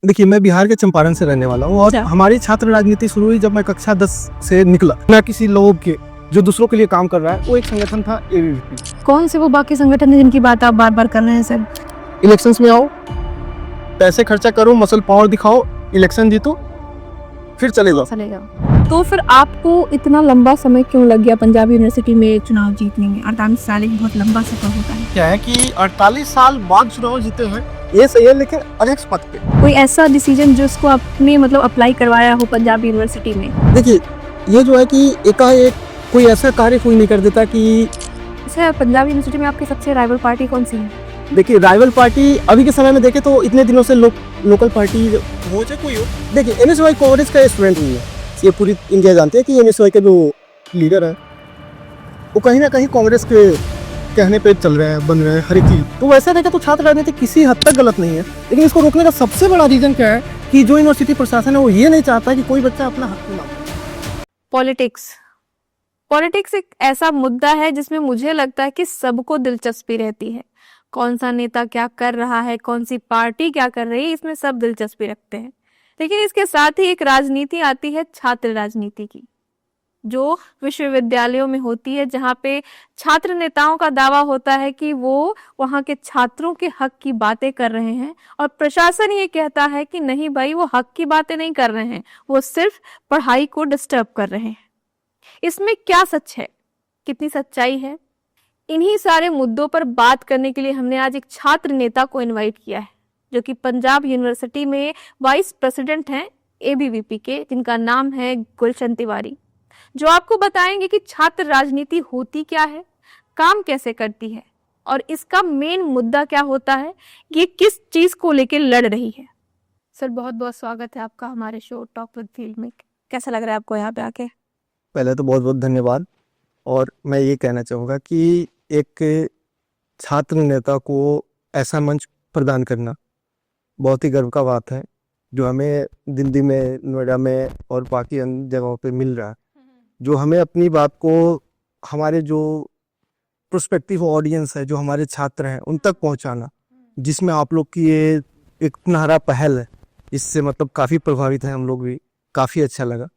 देखिए, मैं बिहार के चंपारण से रहने वाला हूँ और अच्छा। हमारी छात्र राजनीति शुरू हुई जब मैं कक्षा 10 से निकला। ना किसी लोग के जो दूसरों के लिए काम कर रहा है, वो एक संगठन था एबीवीपी। कौन से वो बाकी संगठन है जिनकी बात आप बार बार कर रहे हैं सर? इलेक्शंस में आओ, पैसे खर्चा करो, मसल पावर दिखाओ, इलेक्शन जीतो, फिर चले जाओ। चले जाओ। तो फिर आपको इतना लंबा समय क्यों लग गया पंजाब यूनिवर्सिटी में चुनाव जीतने में? 48 साल एक बहुत लंबा सफर होता है। क्या है कि 48 साल बाद चुनाव जीते हैं, ये सही है, लेकिन अध्यक्ष पद पे। कोई ऐसा डिसीजन जिसको आपने मतलब अप्लाई करवाया हो पंजाब यूनिवर्सिटी में? देखिए, ये जो है कि एकाएक कोई ऐसा कार्य कोई नहीं कर देता कि सर, पंजाब यूनिवर्सिटी में आपकी सबसे राइवल पार्टी कौन सी है? देखिए, राइवल पार्टी अभी के समय में देखें तो इतने दिनों से लोकल पार्टी हो चाहे कोई हो, देखिए एनएसवाई कांग्रेस का स्टूडेंट नहीं है, ये पूरी इंडिया जानते हैं कि एनएसवाई के जो लीडर है वो कहीं ना कहीं कांग्रेस के कहने पे चल रहे हैं, बन रहे हैं हर एक चीज। तो वैसा देखा तो छात्र राजनीति किसी हद तक गलत नहीं है, लेकिन इसको रोकने का सबसे बड़ा रीजन क्या है कि जो यूनिवर्सिटी प्रशासन है वो ये नहीं चाहता कि कोई बच्चा अपना हक मांगे। पॉलिटिक्स एक ऐसा मुद्दा है जिसमें मुझे लगता है कि सबको दिलचस्पी रहती है। कौन सा नेता क्या कर रहा है, कौन सी पार्टी क्या कर रही है, इसमें सब दिलचस्पी रखते हैं। लेकिन इसके साथ ही एक राजनीति आती है छात्र राजनीति की, जो विश्वविद्यालयों में होती है, जहाँ पे छात्र नेताओं का दावा होता है कि वो वहाँ के छात्रों के हक की बातें कर रहे हैं और प्रशासन ये कहता है कि नहीं भाई, वो हक की बातें नहीं कर रहे हैं, वो सिर्फ पढ़ाई को डिस्टर्ब कर रहे हैं। इसमें क्या सच है, कितनी सच्चाई है? इन्हीं सारे मुद्दों पर बात करने के लिए हमने आज एक छात्र नेता को इनवाइट किया है, जो कि पंजाब यूनिवर्सिटी में वाइस प्रेसिडेंट हैं एबीवीपी के, जिनका नाम है गुलशन तिवारी, जो आपको बताएंगे कि छात्र राजनीति होती क्या है, काम कैसे करती है और इसका मेन मुद्दा क्या होता है, ये किस चीज को लेकर लड़ रही है। सर, बहुत बहुत स्वागत है आपका हमारे शो टॉक विद फील्ड में। कैसा लग रहा है आपको यहाँ पे आके? पहले तो बहुत बहुत धन्यवाद, और मैं ये कहना चाहूँगा कि एक छात्र नेता को ऐसा मंच प्रदान करना बहुत ही गर्व का बात है, जो हमें दिल्ली में, नोएडा में और बाकी अन्य जगहों पे मिल रहा है, जो हमें अपनी बात को हमारे जो प्रोस्पेक्टिव ऑडियंस है, जो हमारे छात्र हैं, उन तक पहुंचाना, जिसमें आप लोग की ये एक सुनहरा पहल है, इससे मतलब काफ़ी प्रभावित है हम लोग भी, काफ़ी अच्छा लगा,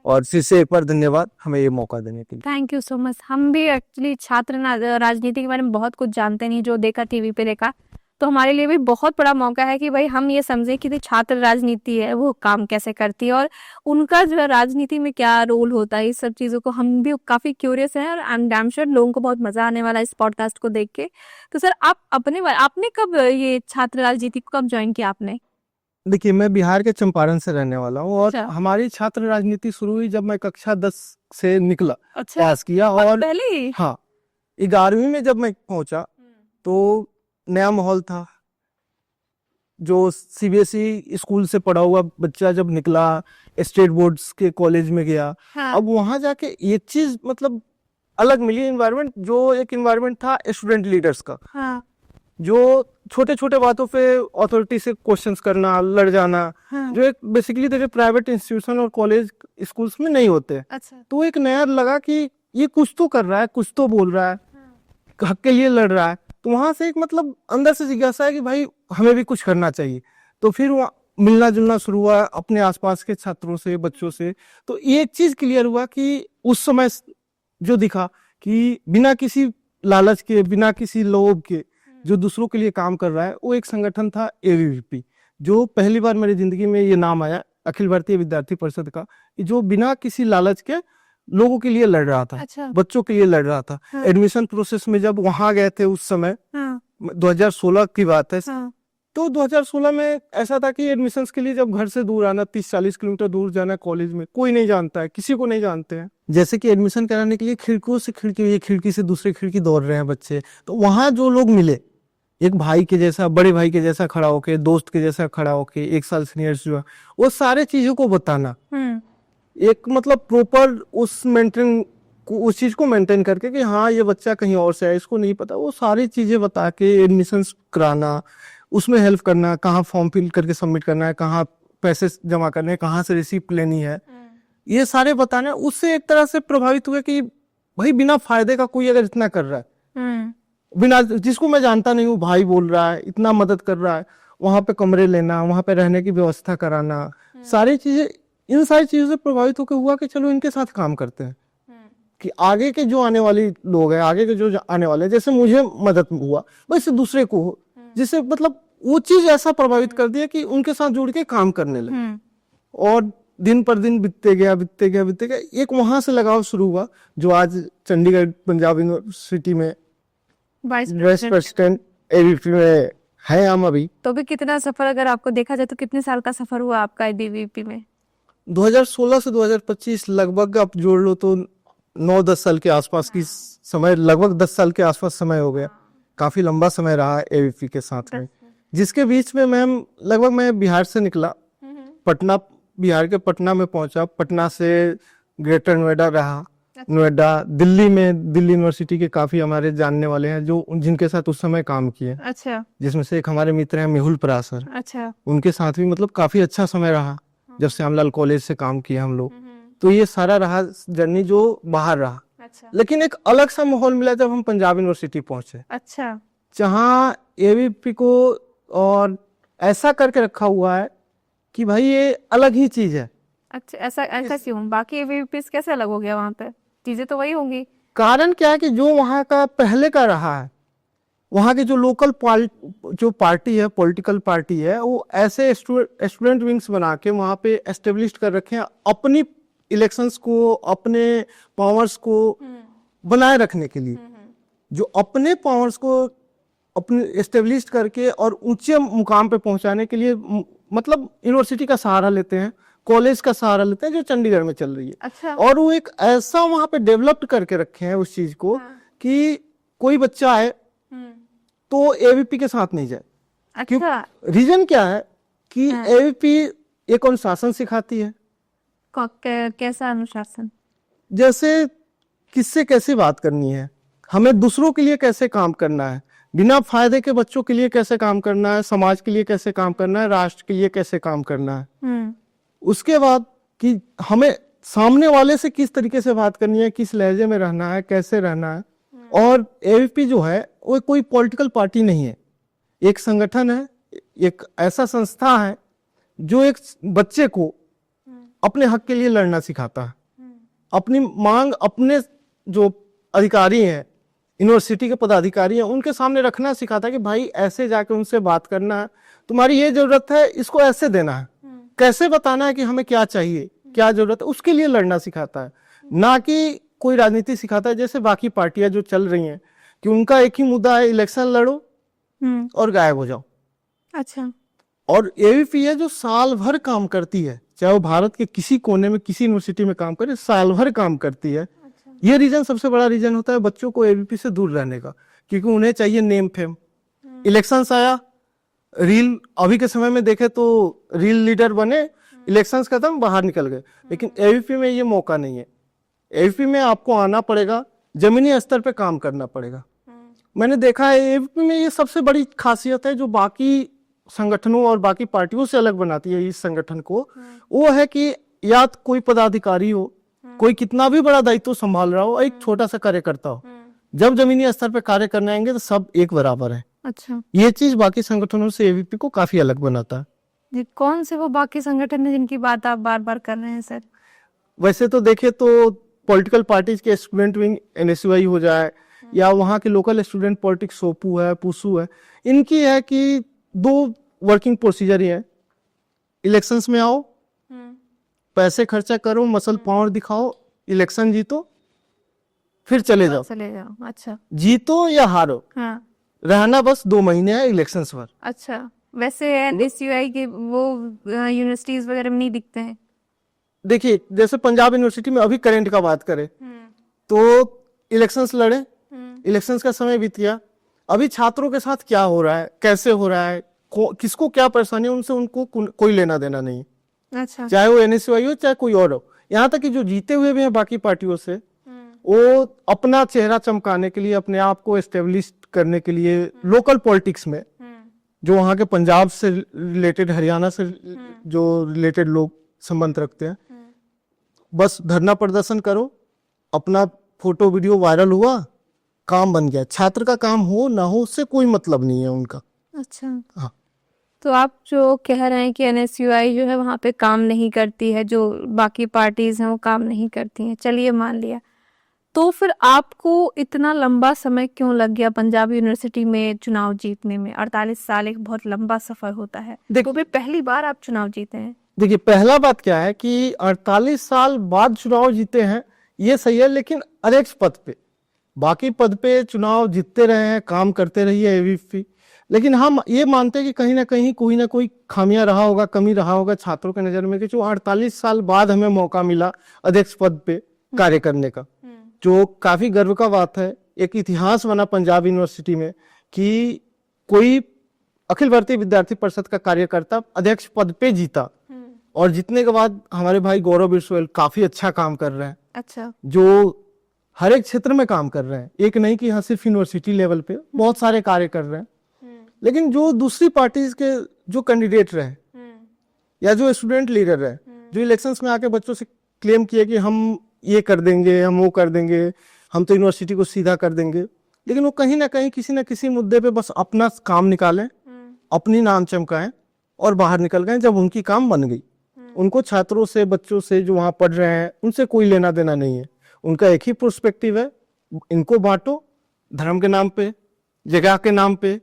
और फिर से एक बार धन्यवाद हमें ये मौका देने के लिए। Thank you so much. हम भी एक्चुअली छात्र राजनीति के बारे में बहुत कुछ जानते नहीं, जो देखा टीवी पे देखा, तो हमारे लिए भी बहुत बड़ा मौका है कि भाई हम ये समझे कि जो छात्र राजनीति है वो काम कैसे करती है और उनका जो है राजनीति में क्या रोल होता है, इस सब चीज़ों को हम भी काफ़ी क्यूरियस हैं और आई एम डैम श्योर लोगों को बहुत मज़ा आने वाला है इस पॉडकास्ट को देख के। तो सर, आप आपने कब ये छात्र राजनीति को कब ज्वाइन किया आपने? देखिए, मैं बिहार के चंपारण से रहने वाला हूँ और अच्छा। हमारी छात्र राजनीति शुरू हुई जब मैं कक्षा 10 से निकला, अच्छा, पास किया, और पहले ही? हाँ, 11वीं में जब मैं पहुंचा तो नया माहौल था। जो सीबीएसई स्कूल से पढ़ा हुआ बच्चा जब निकला, स्टेट बोर्ड्स के कॉलेज में गया, हाँ। अब वहां जाके ये चीज मतलब अलग मिली एनवायरनमेंट, जो एक एनवायरनमेंट था स्टूडेंट लीडर्स का, हाँ। जो छोटे छोटे बातों पे अथॉरिटी से क्वेश्चंस करना, लड़ जाना, हाँ। जो एक बेसिकली देखिए प्राइवेट इंस्टीट्यूशन और कॉलेज स्कूल्स में नहीं होते। अच्छा। तो एक नया लगा कि ये कुछ तो कर रहा है, कुछ तो बोल रहा है, हक के लिए लड़ रहा है, तो वहां से एक मतलब अंदर से जिज्ञासा है कि भाई हमें भी कुछ करना चाहिए। तो फिर वहाँ मिलना जुलना शुरू हुआ अपने आसपास के छात्रों से, बच्चों से। तो ये एक चीज क्लियर हुआ कि उस समय जो दिखा कि बिना किसी लालच के, बिना किसी लोभ के जो दूसरों के लिए काम कर रहा है, वो एक संगठन था एबीवीपी, जो पहली बार मेरी जिंदगी में ये नाम आया, अखिल भारतीय विद्यार्थी परिषद का, कि जो बिना किसी लालच के लोगों के लिए लड़ रहा था। अच्छा। बच्चों के लिए लड़ रहा था। हाँ। एडमिशन प्रोसेस में जब वहां गए थे उस समय, हाँ। 2016 की बात है, हाँ। तो 2016 में ऐसा था कि एडमिशन्स के लिए जब घर से दूर आना, 30-40 किलोमीटर दूर जाना कॉलेज में, कोई नहीं जानता है, किसी को नहीं जानते हैं। जैसे कि एडमिशन कराने के लिए खिड़कियों से खिड़की, ये खिड़की से दूसरे खिड़की दौड़ रहे हैं बच्चे, तो वहां जो लोग मिले, एक भाई के जैसा, बड़े भाई के जैसा खड़ा होके, दोस्त के जैसा खड़ा होके, एक साल सीनियर्स जो है, वो सारे चीजों को बताना, एक मतलब प्रॉपर उस मेंटेन उस चीज को मेंटेन करके कि हाँ ये बच्चा कहीं और से है, इसको नहीं पता, वो सारी चीजें बता के एडमिशन कराना, उसमें हेल्प करना, कहाँ फॉर्म फिल करके सबमिट करना है, कहाँ पैसे जमा करने हैं, कहाँ से रिसीप्ट लेनी है, ये सारे बताना। उससे एक तरह से प्रभावित हुए कि भाई बिना फायदे का कोई अगर इतना कर रहा है, बिना, जिसको मैं जानता नहीं हूँ, भाई बोल रहा है, इतना मदद कर रहा है, वहां पे कमरे लेना, वहां पे रहने की व्यवस्था कराना, सारी चीजें, इन सारी चीजों से प्रभावित होकर हुआ कि चलो इनके साथ काम करते हैं कि आगे के जो आने वाली लोग हैं, आगे के जो आने वाले हैं, जैसे मुझे मदद हुआ वैसे दूसरे को हो, जिससे मतलब वो चीज ऐसा प्रभावित कर दिया कि उनके साथ जुड़ के काम करने लगे। और दिन पर दिन बीतते गया, एक वहां से लगाव शुरू हुआ जो आज चंडीगढ़ पंजाब यूनिवर्सिटी में वाइस वाइस प्रेसिडेंट एबीवीपी में है हम अभी। तो भी कितना सफर, अगर आपको देखा जाए तो कितने साल का सफर हुआ आपका एबीवीपी में? 2016 से 2025 लगभग आप जोड़ लो तो 9-10 साल के आसपास की समय, लगभग 10 साल के आसपास समय हो गया। काफी लंबा समय रहा एबीवीपी के साथ में, जिसके बीच में मैं बिहार से निकला, पटना, बिहार के पटना में पहुंचा, पटना से ग्रेटर नोएडा रहा, नोएडा, दिल्ली में दिल्ली यूनिवर्सिटी के काफी हमारे जानने वाले हैं जो जिनके साथ उस समय काम किए, अच्छा जिसमें से एक हमारे मित्र हैं मेहुल परासर, अच्छा। उनके साथ भी मतलब काफी अच्छा समय रहा जब श्यामलाल कॉलेज से काम किया हम लोग। तो ये सारा रहा जर्नी जो बाहर रहा। अच्छा लेकिन एक अलग सा माहौल मिला जब हम पंजाब यूनिवर्सिटी पहुंचे, अच्छा। जहाँ एबीवीपी को और ऐसा करके रखा हुआ है कि भाई ये अलग ही चीज है। अच्छा, ऐसा ऐसा क्यों? बाकी एबीवीपी कैसे अलग हो गया? वहां पे चीजें तो वही होंगी। कारण क्या है कि जो वहाँ का पहले का रहा है, वहाँ की जो लोकल जो पार्टी है, पॉलिटिकल पार्टी है, वो ऐसे स्टूडेंट विंग्स बना के वहाँ पे एस्टेब्लिश कर रखे हैं अपनी इलेक्शंस को, अपने पावर्स को बनाए रखने के लिए, जो अपने पावर्स को अपने एस्टेब्लिश करके और ऊंचे मुकाम पे पहुंचाने के लिए मतलब यूनिवर्सिटी का सहारा लेते हैं, कॉलेज का सहारा लेते हैं, जो चंडीगढ़ में चल रही है। अच्छा। और वो एक ऐसा वहां पे डेवलप्ड करके रखे हैं उस चीज को कि कोई बच्चा आए तो एबीवीपी के साथ नहीं जाए। अच्छा। रीजन क्या है कि एबीवीपी एक अनुशासन सिखाती है। कैसा अनुशासन? जैसे किससे कैसे बात करनी है, हमें दूसरों के लिए कैसे काम करना है, बिना फायदे के बच्चों के लिए कैसे काम करना है, समाज के लिए कैसे काम करना है, राष्ट्र के लिए कैसे काम करना है। उसके बाद कि हमें सामने वाले से किस तरीके से बात करनी है, किस लहजे में रहना है, कैसे रहना है। और एबीवीपी जो है वो कोई पॉलिटिकल पार्टी नहीं है, एक संगठन है, एक ऐसा संस्था है जो एक बच्चे को अपने हक के लिए लड़ना सिखाता है, अपनी मांग अपने जो अधिकारी हैं, यूनिवर्सिटी के पदाधिकारी हैं, उनके सामने रखना सिखाता है कि भाई ऐसे जाके उनसे बात करना है, तुम्हारी ये जरूरत है, इसको ऐसे देना है, कैसे बताना है कि हमें क्या चाहिए, क्या जरूरत है, उसके लिए लड़ना सिखाता है। ना कि कोई राजनीति सिखाता है जैसे बाकी पार्टियां जो चल रही हैं कि उनका एक ही मुद्दा है, इलेक्शन लड़ो और गायब हो जाओ। अच्छा। और एबीवीपी है जो साल भर काम करती है, चाहे वो भारत के किसी कोने में किसी यूनिवर्सिटी में काम करे, साल भर काम करती है। अच्छा। ये रीजन सबसे बड़ा रीजन होता है बच्चों को एबीवीपी से दूर रहने का, क्योंकि उन्हें चाहिए नेम फेम। इलेक्शंस आया, रील, अभी के समय में देखे तो रील लीडर बने, इलेक्शंस खत्म, बाहर निकल गए। लेकिन एबीवीपी में ये मौका नहीं है। एबीवीपी में आपको आना पड़ेगा, जमीनी स्तर पे काम करना पड़ेगा। मैंने देखा है एबीवीपी में ये सबसे बड़ी खासियत है जो बाकी संगठनों और बाकी पार्टियों से अलग बनाती है इस संगठन को, वो है कि या तो कोई पदाधिकारी हो, कोई कितना भी बड़ा दायित्व संभाल रहा हो, एक छोटा सा कार्यकर्ता हो, जब जमीनी स्तर पे कार्य करने आएंगे तो सब एक बराबर है। अच्छा। ये चीज बाकी संगठनों से एबीवीपी को काफी अलग बनाता है। जी, कौन से वो बाकी संगठन है जिनकी बात आप बार बार कर रहे हैं सर? वैसे तो देखे तो पॉलिटिकल पार्टीज के स्टूडेंट विंग एनएसयूआई हो जाए, या वहाँ के लोकल स्टूडेंट पॉलिटिक्स सोपू है, पुसू है, इनकी है कि 2 वर्किंग प्रोसीजर ही है। इलेक्शंस में आओ, पैसे खर्चा करो, मसल पावर दिखाओ, इलेक्शन जीतो, फिर चले जाओ। अच्छा। जीतो या हारो, हाँ। रहना बस 2 महीने है इलेक्शंस पर। अच्छा। वैसे एनएसयूआई के वो यूनिवर्सिटीज वगैरह में नहीं दिखते हैं? देखिए जैसे पंजाब यूनिवर्सिटी में अभी करंट का बात करें तो इलेक्शंस लड़े, इलेक्शंस का समय बीत गया, अभी छात्रों के साथ क्या हो रहा है, कैसे हो रहा है, किसको क्या परेशानी है, उनसे उनको कोई लेना देना नहीं। अच्छा। चाहे वो एनएसयूआई हो चाहे कोई और हो। यहाँ तक कि जो जीते हुए भी हैं बाकी पार्टियों से, वो अपना चेहरा चमकाने के लिए, अपने आप को एस्टेब्लिश करने के लिए लोकल पॉलिटिक्स में, जो वहाँ के पंजाब से रिलेटेड, हरियाणा से जो रिलेटेड लोग संबंध रखते हैं, बस धरना प्रदर्शन करो, अपना फोटो वीडियो वायरल हुआ, काम बन गया। छात्र का काम हो ना हो उससे कोई मतलब नहीं है उनका। अच्छा। हाँ, तो आप जो कह रहे हैं कि एनएसयूआई जो है वहाँ पे काम नहीं करती है, जो बाकी पार्टीज हैं वो काम नहीं करती हैं, चलिए मान लिया, तो फिर आपको इतना लंबा समय क्यों लग गया पंजाब यूनिवर्सिटी में चुनाव जीतने में? 48 साल एक बहुत लंबा सफर होता है, वो भी पहली बार आप चुनाव जीते हैं। देखिए, पहला बात क्या है कि 48 साल बाद चुनाव जीते हैं ये सही है, लेकिन अध्यक्ष पद पे, बाकी पद पे चुनाव जीतते रहे हैं, काम करते रही है एबीवीपी, लेकिन हम ये मानते हैं कि कहीं ना कोई खामियां रहा होगा, कमी रहा होगा छात्रों के नजर में, कि जो 48 साल बाद हमें मौका मिला अध्यक्ष पद पे कार्य करने का, जो काफी गर्व का बात है। एक इतिहास बना पंजाब यूनिवर्सिटी में कि कोई अखिल भारतीय विद्यार्थी परिषद का कार्यकर्ता अध्यक्ष पद पे जीता, और जीतने के बाद हमारे भाई गौरव बिरसोयल काफी अच्छा काम कर रहे हैं। अच्छा, जो हर एक क्षेत्र में काम कर रहे हैं, एक नहीं कि यहाँ सिर्फ यूनिवर्सिटी लेवल पे बहुत सारे कार्य कर रहे हैं। लेकिन जो दूसरी पार्टीज के जो कैंडिडेट रहे या जो स्टूडेंट लीडर रहे, जो इलेक्शंस में आके बच्चों से क्लेम किए कि हम ये कर देंगे, हम वो कर देंगे, हम तो यूनिवर्सिटी को सीधा कर देंगे, लेकिन वो कहीं ना कहीं किसी न किसी मुद्दे पे बस अपना काम निकालें, अपनी नाम चमकाएं और बाहर निकल गए जब उनकी काम बन गई। उनको छात्रों से, बच्चों से जो वहां पढ़ रहे हैं, उनसे कोई लेना देना नहीं है। उनका एक ही पर्सपेक्टिव है, इनको बांटो, धर्म के नाम पे, जगह के नाम पे,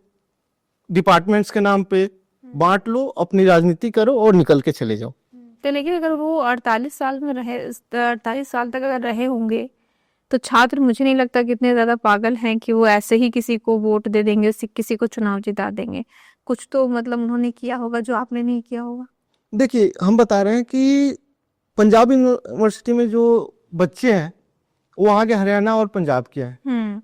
डिपार्टमेंट्स के नाम पे बांट लो, अपनी राजनीति करो और निकल के चले जाओ। तो लेकिन अगर वो 48 साल में रहे, 48 साल तक अगर रहे होंगे, तो छात्र मुझे नहीं लगता कि इतने ज्यादा पागल हैं कि वो ऐसे ही किसी को वोट दे देंगे, किसी को चुनाव जिता देंगे। कुछ तो मतलब उन्होंने किया होगा जो आपने नहीं किया होगा। देखिए, हम बता रहे हैं कि पंजाब यूनिवर्सिटी में जो बच्चे हैं वो वहाँ के हरियाणा और पंजाब के हैं।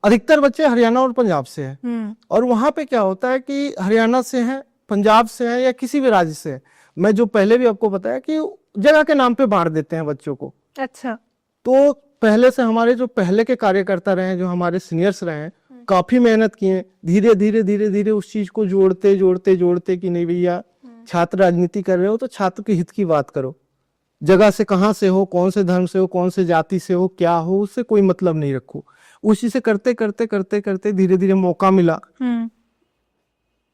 अधिकतर बच्चे हरियाणा और पंजाब से हैं। और वहाँ पे क्या होता है कि हरियाणा से हैं, पंजाब से हैं या किसी भी राज्य से हैं, मैं जो पहले भी आपको बताया कि जगह के नाम पे बांट देते हैं बच्चों को। अच्छा, तो पहले से हमारे जो पहले के कार्यकर्ता रहे हैं, जो हमारे सीनियर्स रहे हैं, काफी मेहनत किए, धीरे धीरे उस चीज को जोड़ते कि नहीं भैया, छात्र राजनीति कर रहे हो तो छात्र के हित की बात करो। जगह से कहाँ से हो, कौन से धर्म से हो, कौन से जाति से हो, क्या हो, उससे कोई मतलब नहीं रखो। उसी से करते धीरे धीरे मौका मिला,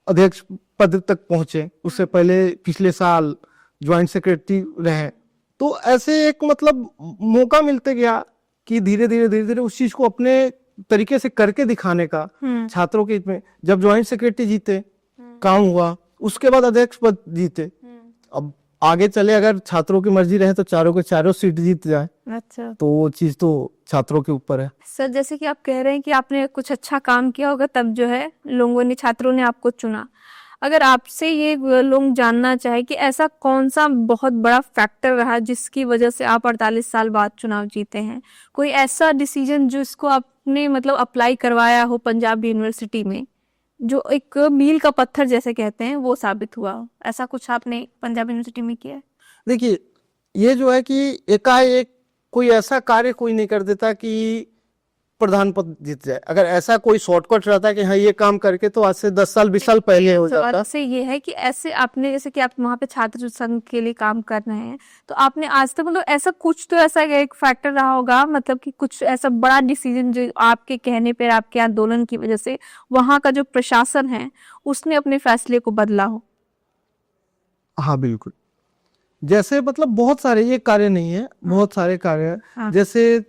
अध्यक्ष पद तक पहुंचे। उससे पहले पिछले साल ज्वाइंट सेक्रेटरी रहे। तो ऐसे एक मतलब मौका मिलते गया कि धीरे धीरे उस चीज को अपने तरीके से करके दिखाने का छात्रों के हित में। जब ज्वाइंट सेक्रेटरी जीते, काम हुआ, उसके बाद अध्यक्ष पद जीते। अब आगे चले, अगर छात्रों की मर्जी रहे तो चारों के चारों सीट जीत जाए। अच्छा, तो वो चीज तो छात्रों के ऊपर है। सर जैसे कि आप कह रहे हैं कि आपने कुछ अच्छा काम किया होगा, तब जो है लोगों ने, छात्रों ने आपको चुना। अगर आपसे ये लोग जानना चाहे कि ऐसा कौन सा बहुत बड़ा फैक्टर रहा जिसकी वजह से आप 48 साल बाद चुनाव जीते हैं, कोई ऐसा डिसीजन जो इसको आपने मतलब अप्लाई करवाया हो पंजाब यूनिवर्सिटी में, जो एक मील का पत्थर जैसे कहते हैं वो साबित हुआ हो, ऐसा कुछ आपने पंजाब यूनिवर्सिटी में किया है? देखिए, ये जो है कि एकाएक कोई ऐसा कार्य कोई नहीं कर देता कि प्रधान पद जीत जाए। अगर ऐसा कोई शॉर्टकट रहता है कि हाँ ये काम करके तो आज से 10 साल 20 साल पहले हो जाता। तो से ये है कि ऐसे आपने, जैसे कि आप वहाँ पे छात्र संघ के लिए काम कर रहे हैं, तो आपने आज तक मतलब ऐसा कुछ तो ऐसा एक फैक्टर रहा होगा, मतलब कि कुछ ऐसा बड़ा डिसीजन जो आपके कहने पर, आपके आंदोलन की वजह से वहाँ का जो प्रशासन है उसने अपने फैसले को बदला हो। हाँ बिल्कुल, जैसे मतलब बहुत सारे, ये कार्य नहीं है, बहुत सारे कार्य हैं। हाँ। जैसे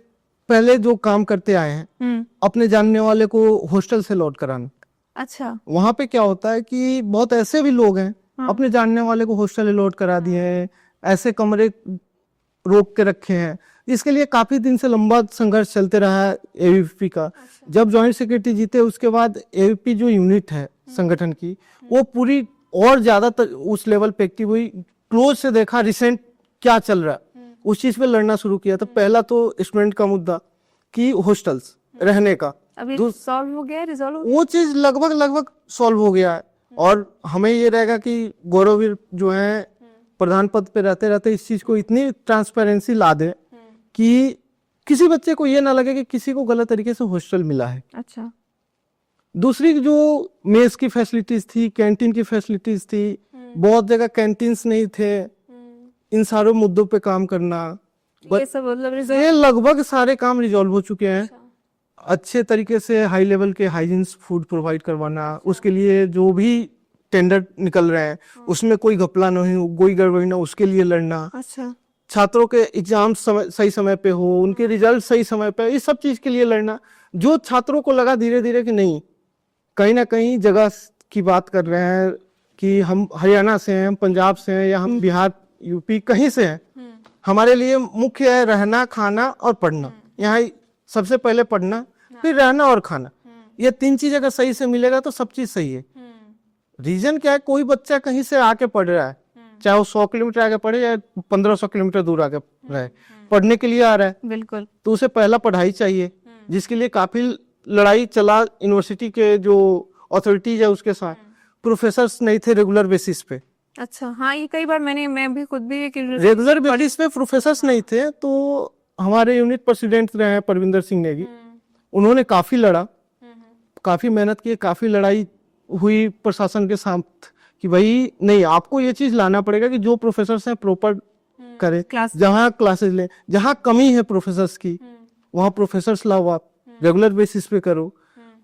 पहले जो काम करते आए हैं, अपने जानने वाले को हॉस्टल से लौट कराना। अच्छा, वहां पे क्या होता है कि बहुत ऐसे भी लोग हैं, अपने जानने वाले को हॉस्टल से लौट करा दिए हैं, ऐसे कमरे रोक के रखे हैं। इसके लिए काफी दिन से लंबा संघर्ष चलते रहा है एबीवीपी का। जब ज्वाइंट सेक्रेटरी जीते उसके बाद एबीवीपी जो यूनिट है संगठन की, वो पूरी और ज्यादा उस लेवल पे एक्टिव हुई, क्लोज से देखा रिसेंट क्या चल रहा है, उस चीज पे लड़ना शुरू किया। तो पहला तो स्टूडेंट का मुद्दा कि हॉस्टल्स रहने का, अभी सॉल्व हो गया, रिजॉल्व हो गया? वो चीज लगभग सॉल्व हो गया है। और हमें ये रहेगा कि गौरववीर जो है प्रधान पद पे रहते रहते इस चीज को इतनी ट्रांसपेरेंसी ला दे कि किसी बच्चे को ये ना लगे कि किसी को गलत तरीके से हॉस्टल मिला है। अच्छा, दूसरी जो मेस की फैसिलिटीज थी, कैंटीन की फैसिलिटीज थी, बहुत जगह कैंटीन्स नहीं थे, इन सारे मुद्दों पे काम करना, ये सब मतलब ये लगभग सारे काम रिजॉल्व हो चुके हैं। अच्छे तरीके से हाई लेवल के हाइजीन फूड प्रोवाइड करवाना, उसके लिए जो भी टेंडर निकल रहे हैं, उसमें कोई घपला नहीं हो, कोई गड़बड़ी ना, उसके लिए लड़ना, अच्छा। छात्रों के एग्जाम सही समय पे हो, उनके रिजल्ट सही समय पे, इस सब चीज के लिए लड़ना। जो छात्रों को लगा धीरे धीरे कि नहीं, कहीं ना कहीं जगह की बात कर रहे हैं कि हम हरियाणा से हैं, हम पंजाब से हैं, या हम बिहार यूपी कहीं से हैं, हमारे लिए मुख्य है रहना, खाना और पढ़ना। यहाँ सबसे पहले पढ़ना, फिर रहना और खाना। ये तीन चीज अगर सही से मिलेगा तो सब चीज सही है। रीजन क्या है, कोई बच्चा कहीं से आके पढ़ रहा है, चाहे वो 100 किलोमीटर आगे पढ़े या 1500 किलोमीटर दूर आगे रहे, पढ़ने के लिए आ रहा है, बिल्कुल। तो उसे पहला पढ़ाई चाहिए, जिसके लिए काफी लड़ाई चला यूनिवर्सिटी के जो अथॉरिटीज है उसके साथ। प्रोफेसर्स नहीं थे रेगुलर बेसिस पे, अच्छा, हाँ, ये कई बार मैं भी खुद भी रेगुलर बेसिस पे प्रोफेसर्स नहीं थे। तो हमारे यूनिट प्रेसिडेंट रहे हैं परविंदर सिंह नेगी, उन्होंने काफी लड़ा, काफी मेहनत की, काफी लड़ाई हुई प्रशासन के साथ कि भाई नहीं, आपको ये चीज लाना पड़ेगा कि जो प्रोफेसर्स हैं प्रॉपर करे, जहाँ क्लासेस ले, जहाँ कमी है प्रोफेसर्स की वहाँ प्रोफेसर्स लाओ, आप रेगुलर बेसिस पे करो।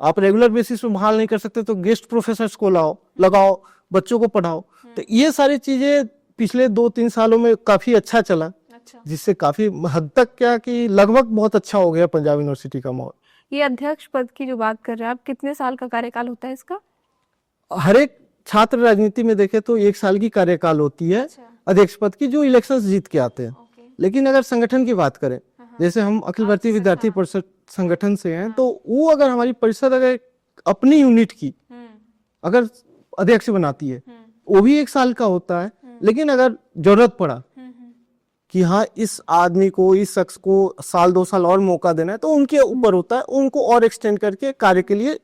आप रेगुलर बेसिस पे बहाल नहीं कर सकते तो गेस्ट प्रोफेसर्स को लाओ, लगाओ, बच्चों को पढ़ाओ। तो ये सारी चीजें पिछले 2-3 सालों में काफी अच्छा चला, जिससे काफी हद तक क्या कि लगभग बहुत अच्छा हो गया पंजाब यूनिवर्सिटी का माहौल। ये अध्यक्ष पद की जो बात कर रहे हैं आप, कितने साल का कार्यकाल होता है इसका? हर एक छात्र राजनीति में देखे तो 1 साल की कार्यकाल होती है अध्यक्ष पद की, जो इलेक्शंस जीत के आते हैं। लेकिन अगर संगठन की बात करें, जैसे हम अखिल भारतीय विद्यार्थी परिषद संगठन से हैं, तो वो अगर हमारी परिषद अगर अपनी यूनिट की अगर अध्यक्ष बनाती है, वो भी 1 साल का होता है। लेकिन अगर जरूरत पड़ा कि हाँ इस आदमी को, इस शख्स को 1-2 साल और मौका देना है, तो उनके ऊपर होता है, उनको और एक्सटेंड करके कार्य के लिए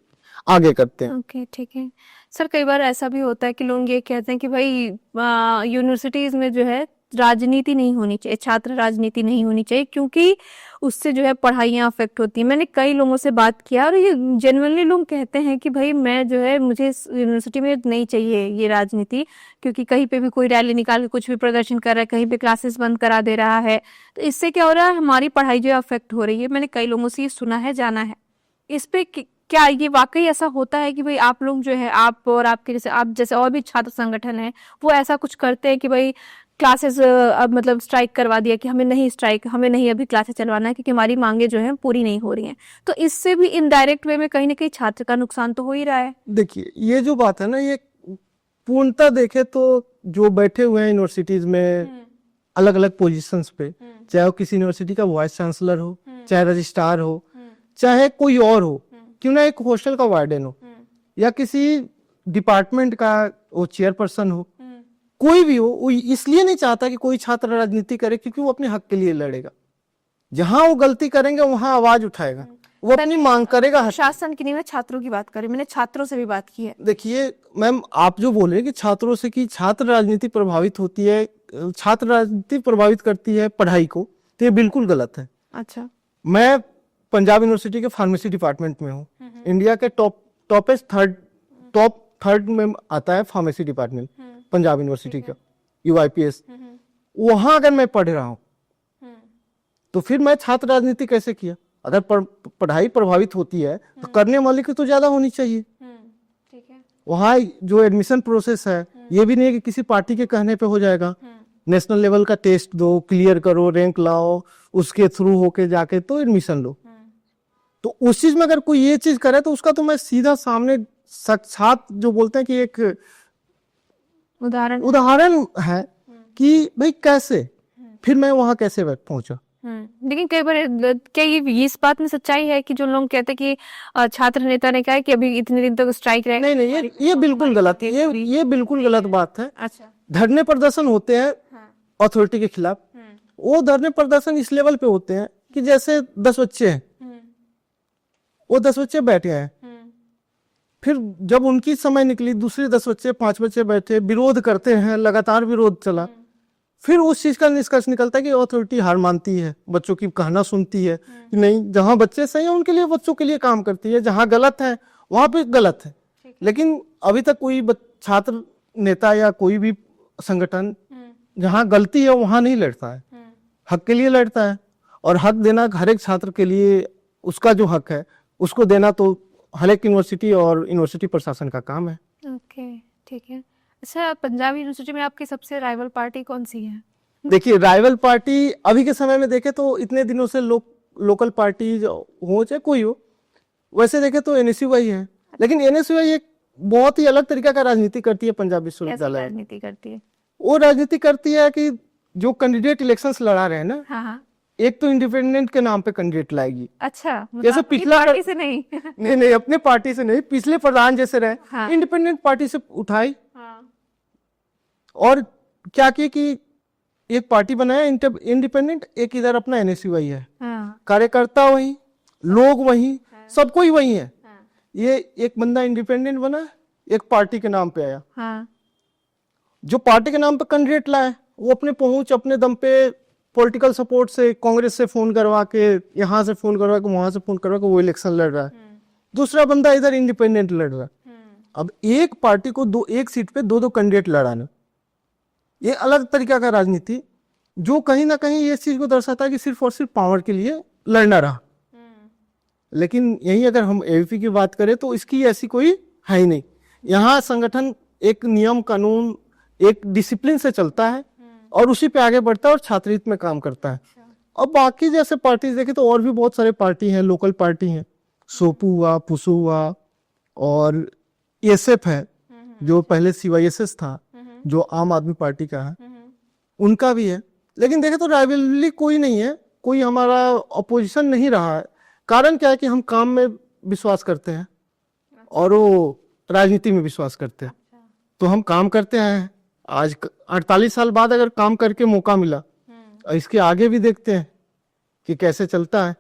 आगे करते हैं। ओके, ठीक है सर। कई बार ऐसा भी होता है कि लोग ये कहते हैं कि भाई यूनिवर्सिटीज में जो है राजनीति नहीं होनी चाहिए, छात्र राजनीति नहीं होनी चाहिए, क्योंकि उससे जो है पढ़ाइयाँ अफेक्ट होती हैं। मैंने कई लोगों से बात किया और ये जेन्युइनली लोग कहते हैं कि भाई मैं जो है, मुझे इस यूनिवर्सिटी में नहीं चाहिए ये राजनीति, क्योंकि कहीं पे भी कोई रैली निकाल के कुछ भी प्रदर्शन कर रहा है, कहीं पे क्लासेस बंद करा दे रहा है, तो इससे क्या हो रहा है, हमारी पढ़ाई जो है अफेक्ट हो रही है। मैंने कई लोगों से ये सुना है, जाना है। इस पे क्या ये वाकई ऐसा होता है कि भाई आप लोग जो है, आप और आपके जैसे, आप जैसे और भी छात्र संगठन है, वो ऐसा कुछ करते हैं कि भाई क्लासेस अब मतलब स्ट्राइक करवा दिया कि हमें नहीं अभी क्लासेस चलवाना है क्योंकि हमारी मांगे जो है पूरी नहीं हो रही हैं, तो इससे भी इनडायरेक्ट वे में कहीं ना कहीं छात्र का नुकसान तो हो ही रहा है। देखिए, ये जो बात है ना, ये पूर्णतः देखे तो जो बैठे हुए हैं यूनिवर्सिटीज में अलग अलग पोजीशंस पे, चाहे वो किसी यूनिवर्सिटी का वाइस चांसलर हो, चाहे रजिस्ट्रार हो, चाहे कोई और हो, क्यों ना एक हॉस्टल का वार्डन हो, या किसी डिपार्टमेंट का वो चेयरपर्सन हो, कोई भी हो, वो इसलिए नहीं चाहता कि कोई छात्र राजनीति करे, क्योंकि वो अपने हक के लिए लड़ेगा। जहां वो गलती करेंगे वहां आवाज उठाएगा, वो अपनी मांग करेगा। शासन की नहीं, मैं छात्रों की बात करी, मैंने छात्रों से भी बात की है। देखिए मैम, आप जो बोल रहे हैं कि छात्रों से कि छात्र राजनीति प्रभावित होती है, छात्र राजनीति प्रभावित करती है पढ़ाई को, तो ये बिल्कुल गलत है। अच्छा, मैं पंजाब यूनिवर्सिटी के फार्मेसी डिपार्टमेंट में हूँ, इंडिया के टॉप थर्ड में आता है फार्मेसी डिपार्टमेंट पंजाब यूनिवर्सिटी का, UIPS। वहां अगर मैं पढ़ रहा हूँ तो फिर मैं छात्र राजनीति कैसे किया? अगर पढ़ाई प्रभावित होती है तो करने वाले की तो ज्यादा होनी चाहिए। ठीक है। वहाँ जो एडमिशन प्रोसेस है, ये भी नहीं है कि किसी पार्टी के कहने पे हो जाएगा। नेशनल लेवल का टेस्ट दो, क्लियर करो, रैंक लाओ, उसके थ्रू होके जाके तो एडमिशन लो। तो उस चीज में अगर कोई ये चीज करे तो उसका तो मैं सीधा सामने साक्षात जो बोलते हैं कि एक उदाहरण है कि भाई कैसे, फिर मैं वहां कैसे पहुंचा। लेकिन कई बार क्या ये इस बात में सच्चाई है कि जो लोग कहते हैं कि छात्र नेता ने कहा कि अभी इतने दिन तक स्ट्राइक रहेगा? नहीं, ये बिल्कुल गलत है, ये बिल्कुल गलत बात है। अच्छा, धरने प्रदर्शन होते हैं अथॉरिटी के खिलाफ, वो धरने प्रदर्शन इस लेवल पे होते हैं कि जैसे 10 बच्चे हैं, वो 10 बच्चे बैठे हैं, फिर जब उनकी समय निकली, दूसरे 10 बच्चे 5 बच्चे बैठे विरोध करते हैं, लगातार विरोध चला, फिर उस चीज का निष्कर्ष निकलता है कि अथॉरिटी हार मानती है, बच्चों की कहना सुनती है कि नहीं, जहां बच्चे सही है उनके लिए, बच्चों के लिए काम करती है, जहां गलत है वहां पे गलत है। लेकिन अभी तक कोई छात्र नेता या कोई भी संगठन जहां गलती है वहां नहीं लड़ता है, हक के लिए लड़ता है। और हक देना हर एक छात्र के लिए, उसका जो हक है उसको देना तो हर एक यूनिवर्सिटी और यूनिवर्सिटी प्रशासन का काम है। ओके, ठीक है। अच्छा, पंजाब यूनिवर्सिटी में आपकी सबसे राइवल पार्टी कौन सी है? देखिए, राइवल पार्टी अभी के समय में देखे तो इतने दिनों से लोकल पार्टी हो चाहे कोई हो, वैसे देखे तो एनएसयूआई है। लेकिन एनएसयूआई एक बहुत ही अलग तरीका का राजनीति करती है पंजाब कैसी विश्वविद्यालय। राजनीति करती है? वो राजनीति करती है कि जो कैंडिडेट इलेक्शंस लड़ा रहे हैं ना, हाँ हाँ। एक तो इंडिपेंडेंट के नाम पे कैंडिडेट लाएगी। अच्छा, मतलब जैसे अपनी पिछला पार्टी से नहीं। नहीं नहीं, अपने पार्टी से नहीं, पिछले प्रधान जैसे रहे, हाँ। इंडिपेंडेंट पार्टी से उठाई हाँ। और क्या किया कि एक पार्टी बनाया इंडिपेंडेंट, एक इधर अपना एनएसयूआई है। हाँ। कार्यकर्ता वही, लोग वही, सब कोई वही है। हाँ। ये एक बंदा इंडिपेंडेंट बना, एक पार्टी के नाम पे आया। हाँ। जो पार्टी के नाम पे कैंडिडेट लाए, वो अपने पहुंच अपने दम पे पॉलिटिकल सपोर्ट से कांग्रेस से फोन करवा के, यहाँ से फोन करवा के, वहां से फोन करवा के वो इलेक्शन लड़ रहा है। दूसरा बंदा इधर इंडिपेंडेंट लड़ रहा है। अब एक पार्टी को एक सीट पे दो कैंडिडेट लड़ाना, ये अलग तरीका का राजनीति, जो कहीं ना कहीं ये चीज को दर्शाता है कि सिर्फ और सिर्फ पावर के लिए लड़ना रहा। लेकिन यही अगर हम एबीपी की बात करें तो इसकी ऐसी कोई है ही नहीं। यहाँ संगठन एक नियम कानून, एक डिसिप्लिन से चलता है और उसी पे आगे बढ़ता है और छात्र हित में काम करता है। अब बाकी जैसे पार्टी देखे तो और भी बहुत सारे पार्टी हैं, लोकल पार्टी हैं, सोपू हुआ, पुसू हुआ, और एसएफ है जो पहले सीवाईएसएस था, जो आम आदमी पार्टी का है, उनका भी है। लेकिन देखे तो राइवलरी कोई नहीं है, कोई हमारा अपोजिशन नहीं रहा है। कारण क्या है कि हम काम में विश्वास करते हैं और वो राजनीति में विश्वास करते हैं। तो हम काम करते हैं, आज 48 साल बाद अगर काम करके मौका मिला, और इसके आगे भी देखते हैं कि कैसे चलता है।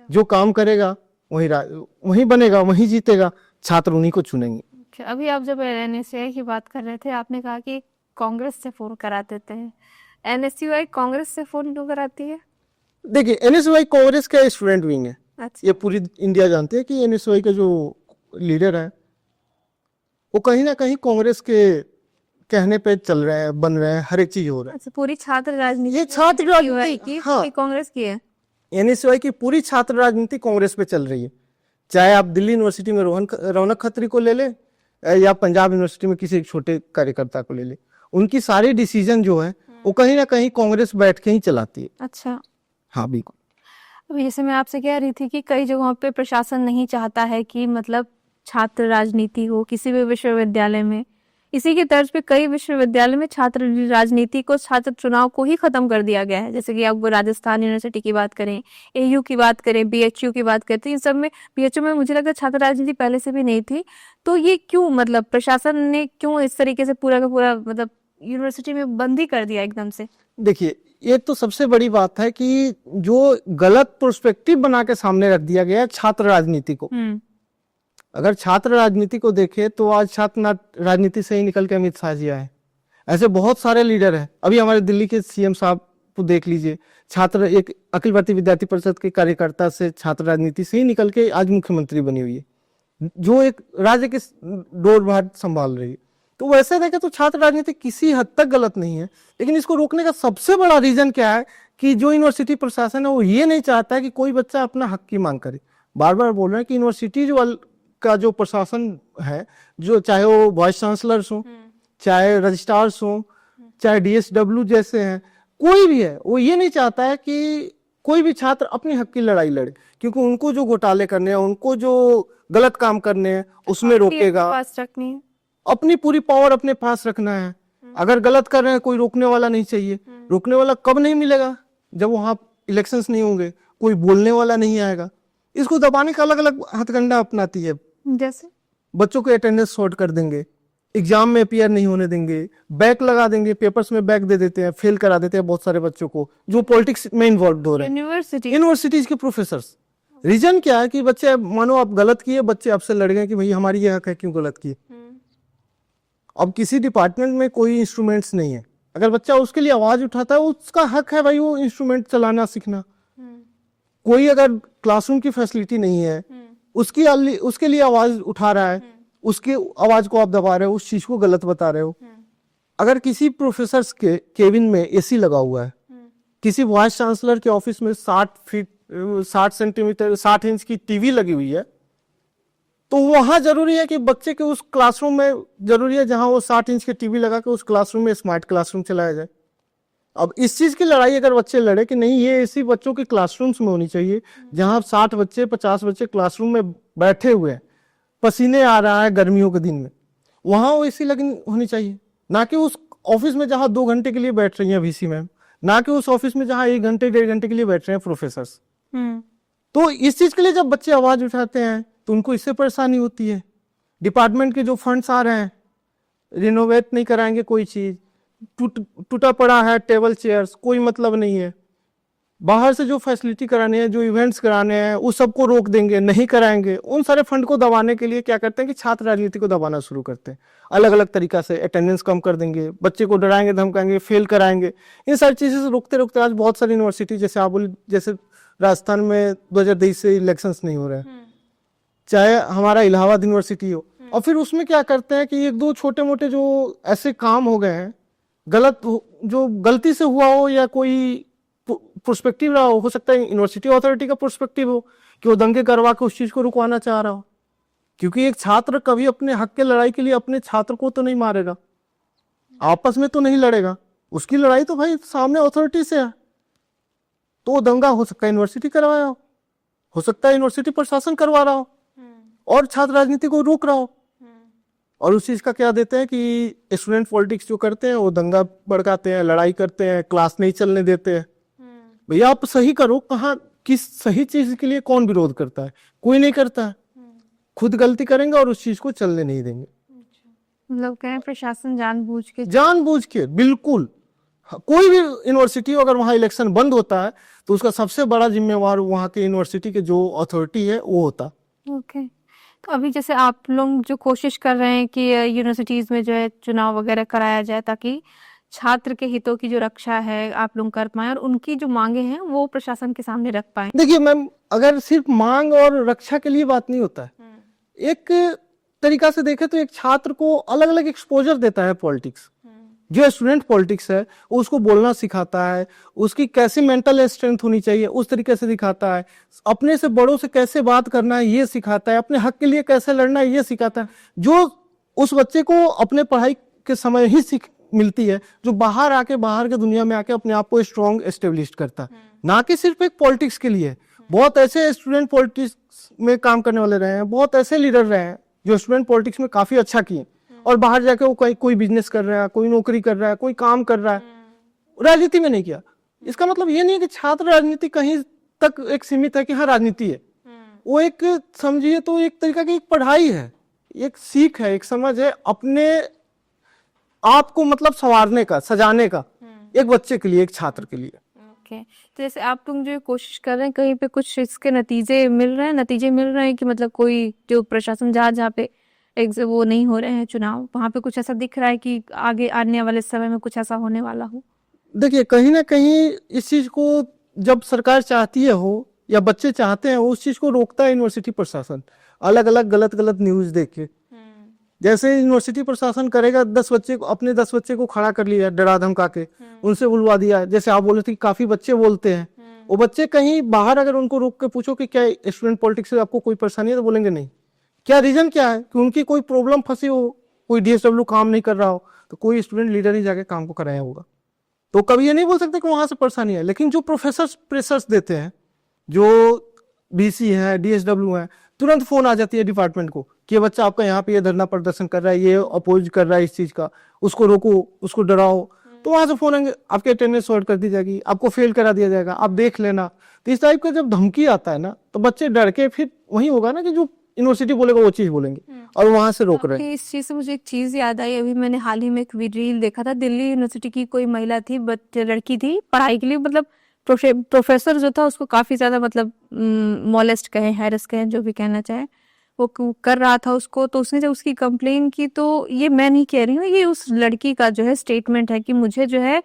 जो काम करेगा वही बनेगा, वही जीतेगा, छात्र उन्हीं को चुनेंगे। अभी आप जब एनएसयूआई की बात कर रहे थे, आपने कहा कि कांग्रेस से फोन करा देते हैं। एनएसयूआई कांग्रेस से फोन क्यों कराती है? देखिए, एनएसयूआई कांग्रेस का स्टूडेंट विंग है। अच्छा। ये पूरी इंडिया जानती है कि एनएसयूआई का जो लीडर है वो कहीं ना कहीं कांग्रेस के कहने पे चल रहे हैं, बन रहे हैं, हर एक चीज हो रहा है। अच्छा, पूरी छात्र राजनीति ये छात्र राजनीति की हाँ, कांग्रेस की है। एनएसयूआई की पूरी छात्र राजनीति कांग्रेस पे चल रही है। चाहे आप दिल्ली यूनिवर्सिटी में रौनक खत्री को ले ले, या पंजाब यूनिवर्सिटी में किसी एक छोटे कार्यकर्ता को ले ले, उनकी सारी डिसीजन जो है वो कहीं ना कहीं कांग्रेस बैठ के ही चलाती है। अच्छा। हाँ बिल्कुल। अब जैसे मैं आपसे कह रही थी कि कई जगहों पे प्रशासन नहीं चाहता है कि मतलब छात्र राजनीति हो किसी भी विश्वविद्यालय में। इसी के तर्ज पे कई विश्वविद्यालय में छात्र राजनीति को, छात्र चुनाव को ही खत्म कर दिया गया है। जैसे कि आप राजस्थान यूनिवर्सिटी की बात करें, एयू की बात करें, बीएचयू की बात करते हैं, इन सब में, बीएचयू में मुझे लगता है छात्र राजनीति पहले से भी नहीं थी। तो ये क्यों, मतलब प्रशासन ने क्यों इस तरीके से पूरा का पूरा मतलब यूनिवर्सिटी में बंद ही कर दिया एकदम से? देखिए, ये तो सबसे बड़ी बात है कि जो गलत प्रोस्पेक्टिव बना के सामने रख दिया गया है छात्र राजनीति को। अगर छात्र राजनीति को देखे तो आज छात्र राजनीति से ही निकल के अमित शाह जी आए। ऐसे बहुत सारे लीडर हैं। अभी हमारे दिल्ली के सीएम साहब को देख लीजिए, छात्र एक अखिल भारतीय विद्यार्थी परिषद के कार्यकर्ता से छात्र राजनीति से ही निकल के आज मुख्यमंत्री बनी हुई है, जो एक राज्य के डोरभार संभाल रही है। तो वैसे देखे तो छात्र राजनीति किसी हद तक गलत नहीं है। लेकिन इसको रोकने का सबसे बड़ा रीजन क्या है कि जो यूनिवर्सिटी प्रशासन है वो ये नहीं चाहता है कि कोई बच्चा अपना हक की मांग करे। बार बार बोल रहे हैं कि यूनिवर्सिटी का जो प्रशासन है, जो चाहे वो वाइस चांसलर्स हो, चाहे रजिस्ट्रार्स हो, चाहे डीएसडब्ल्यू जैसे हैं, कोई भी है, वो ये नहीं चाहता है कि कोई भी छात्र अपने हक की लड़ाई लड़े, क्योंकि उनको जो घोटाले करने हैं, उनको जो गलत काम करने हैं उसमें रोकेगा। अपनी पूरी पावर अपने पास रखना है। अगर गलत कर रहे हैं कोई रोकने वाला नहीं चाहिए। रोकने वाला कब नहीं मिलेगा? जब वहां इलेक्शंस नहीं होंगे, कोई बोलने वाला नहीं आएगा। इसको दबाने का अलग अलग हथकंडा अपनाती है। जैसे बच्चों को अटेंडेंस शॉर्ट कर देंगे, एग्जाम में अपीयर नहीं होने देंगे, बैक लगा देंगे, पेपर्स में बैक दे देते हैं, फेल करा देते हैं बहुत सारे बच्चों को जो पॉलिटिक्स में इन्वॉल्व हो रहे हैं। यूनिवर्सिटीज के प्रोफेसर्स। रीजन क्या है कि बच्चे, मानो आप गलत किए, बच्चे आपसे लड़ गए कि भाई हमारी ये हक है, क्यों गलत किए। अब किसी डिपार्टमेंट में कोई इंस्ट्रूमेंट्स नहीं है, अगर बच्चा उसके लिए आवाज उठाता है, उसका हक है भाई वो इंस्ट्रूमेंट चलाना सीखना। कोई अगर क्लासरूम की फैसिलिटी नहीं है, उसके लिए आवाज उठा रहा है, उसके आवाज को आप दबा रहे हो, उस चीज को गलत बता रहे हो। अगर किसी प्रोफेसर के केबिन में एसी लगा हुआ है, किसी वाइस चांसलर के ऑफिस में 60 इंच की टीवी लगी हुई है, तो वहां जरूरी है कि बच्चे के उस क्लासरूम में जरूरी है जहां वो 60 इंच के टीवी लगा के उस क्लासरूम में स्मार्ट क्लासरूम चलाया जाए। अब इस चीज की लड़ाई अगर बच्चे लड़े कि नहीं ये ऐसी बच्चों के क्लासरूम्स में होनी चाहिए जहां 60 बच्चे 50 बच्चे क्लासरूम में बैठे हुए हैं, पसीने आ रहा है गर्मियों के दिन में, वहां वो एसी लगी होनी चाहिए, ना कि उस ऑफिस में जहां 2 घंटे के लिए बैठ रही हैं वीसी मैम, ना कि उस ऑफिस में जहां 1 घंटे 1.5 घंटे के लिए बैठ रहे हैं प्रोफेसर्स। तो इस चीज के लिए जब बच्चे आवाज उठाते हैं तो उनको इससे परेशानी होती है। डिपार्टमेंट के जो फंड्स आ रहे हैं, रिनोवेट नहीं कराएंगे कोई चीज, टूटा पड़ा है टेबल चेयर्स, कोई मतलब नहीं है। बाहर से जो फैसिलिटी कराने हैं, जो इवेंट्स कराने हैं, उस सबको रोक देंगे, नहीं कराएंगे। उन सारे फंड को दबाने के लिए क्या करते हैं कि छात्र राजनीति को दबाना शुरू करते हैं, अलग अलग तरीका से अटेंडेंस कम कर देंगे, बच्चे को डराएंगे धमकाएंगे, फेल कराएंगे। इन सारी चीज़ों से रोकते रोकते आज बहुत सारी यूनिवर्सिटी, जैसे आप बोले, जैसे राजस्थान में 2023 से इलेक्शंस नहीं हो रहे हैं, चाहे हमारा इलाहाबाद यूनिवर्सिटी हो, और फिर उसमें क्या करते हैं कि 1-2 छोटे मोटे जो ऐसे काम हो गए हैं गलत, जो गलती से हुआ हो या कोई प्रोस्पेक्टिव रहा हो सकता है यूनिवर्सिटी अथॉरिटी का प्रोस्पेक्टिव हो कि वो दंगे करवा के उस चीज को रुकवाना चाह रहा हो, क्योंकि एक छात्र कभी अपने हक के लड़ाई के लिए अपने छात्र को तो नहीं मारेगा, आपस में तो नहीं लड़ेगा, उसकी लड़ाई तो भाई सामने अथॉरिटी से है। तो वो दंगा हो सकता है यूनिवर्सिटी करवाया हो सकता है यूनिवर्सिटी प्रशासन करवा रहा हो और छात्र राजनीति को रोक रहा हो, और उस चीज का क्या देते हैं कि स्टूडेंट पॉलिटिक्स जो करते हैं वो दंगा भड़काते हैं, लड़ाई करते हैं, क्लास नहीं चलने देते हैं। भैया आप सही करो, कहाँ किस सही चीज के लिए कौन विरोध करता है? कोई नहीं करता है, खुद गलती करेंगे और उस चीज को चलने नहीं देंगे। मतलब कह रहे हैं प्रशासन जानबूझ के बिल्कुल। कोई भी यूनिवर्सिटी हो, अगर वहां इलेक्शन बंद होता है तो उसका सबसे बड़ा जिम्मेवार वहां के यूनिवर्सिटी के जो अथॉरिटी है वो होता। ओके। तो अभी जैसे आप लोग जो कोशिश कर रहे हैं कि यूनिवर्सिटीज में जो है चुनाव वगैरह कराया जाए ताकि छात्र के हितों की जो रक्षा है आप लोग कर पाए और उनकी जो मांगे हैं वो प्रशासन के सामने रख पाए। देखिए मैम, अगर सिर्फ मांग और रक्षा के लिए बात नहीं होता है, एक तरीका से देखें तो एक छात्र को अलग अलग एक्सपोजर देता है पॉलिटिक्स। जो स्टूडेंट पॉलिटिक्स है उसको बोलना सिखाता है, उसकी कैसी मेंटल स्ट्रेंथ होनी चाहिए उस तरीके से दिखाता है, अपने से बड़ों से कैसे बात करना है ये सिखाता है, अपने हक के लिए कैसे लड़ना है ये सिखाता है, जो उस बच्चे को अपने पढ़ाई के समय ही सीख मिलती है, जो बाहर आके बाहर के दुनिया में आके अपने आप को स्ट्रॉन्ग एस्टेब्लिश करता है, ना कि सिर्फ एक पॉलिटिक्स के लिए। बहुत ऐसे स्टूडेंट पॉलिटिक्स में काम करने वाले रहे हैं, बहुत ऐसे लीडर रहे हैं जो स्टूडेंट पॉलिटिक्स में काफी अच्छा किए और बाहर जाके वो कोई बिजनेस कर रहा है, कोई नौकरी कर रहा है, कोई काम कर रहा है, राजनीति में नहीं किया। इसका मतलब ये नहीं है कि छात्र राजनीति कहीं तक एक सीमित है कि हाँ राजनीति है, वो एक समझिए तो एक तरीका की एक पढ़ाई है, एक सीख है, एक समझ है अपने आप को मतलब संवारने का, सजाने का, एक बच्चे के लिए, एक छात्र के लिए। ओके। तो जैसे आप लोग जो कोशिश कर रहे हैं कहीं पे कुछ इसके नतीजे मिल रहे हैं कि मतलब कोई जो प्रशासन जहाँ पे वो नहीं हो रहे हैं चुनाव, वहां पे कुछ ऐसा दिख रहा है कि आगे आने वाले समय में कुछ ऐसा होने वाला हो? देखिए कहीं ना कहीं इस चीज को जब सरकार चाहती है हो या बच्चे चाहते हैं उस चीज को रोकता है यूनिवर्सिटी प्रशासन, अलग अलग गलत न्यूज देख के। जैसे यूनिवर्सिटी प्रशासन करेगा, 10 बच्चे को खड़ा कर लिया डरा धमका के, उनसे बुलवा दिया। जैसे आप बोले थे कि काफी बच्चे बोलते हैं, वो बच्चे कहीं बाहर अगर उनको रोक के पूछो कि क्या स्टूडेंट पॉलिटिक्स से आपको कोई परेशानी है, तो बोलेंगे नहीं। क्या रीजन क्या है कि उनकी कोई प्रॉब्लम फंसी हो, कोई DSW काम नहीं कर रहा हो, तो कोई स्टूडेंट लीडर ही जाके काम को कराया होगा। तो कभी ये नहीं बोल सकते कि वहां से परेशानी है। लेकिन जो प्रोफेसर प्रेशर्स देते हैं, जो BC है, DSW है, तुरंत फोन आ जाती है डिपार्टमेंट को कि ये बच्चा आपका यहाँ पे ये धरना प्रदर्शन कर रहा है, ये अपोज कर रहा है इस चीज का, उसको रोको, उसको डराओ। तो वहां से फोन आएंगे, आपके अटेंडेंस सॉर्ट कर दी जाएगी, आपको फेल करा दिया जाएगा, आप देख लेना। तो इस टाइप का जब धमकी आता है ना, तो बच्चे डर के फिर वही होगा ना कि जो यूनिवर्सिटी बोलेगा वो चीज बोलेंगे, और वहां से रोक रहे हैं। इस चीज से मुझे एक चीज याद आई, अभी मैंने हाल ही में एक रील देखा था, दिल्ली यूनिवर्सिटी की कोई महिला थी, लड़की थी, पढ़ाई के लिए मतलब प्रोफेसर जो था उसको काफी ज्यादा मतलब मॉलेस्ट कहें, हैरेस कहें, जो भी कहना चाहे, वो कर रहा था उसको। तो उसने जब उसकी कंप्लेन की, तो ये मैं नहीं कह रही हूँ, ये उस लड़की का जो है स्टेटमेंट है कि मुझे जो है,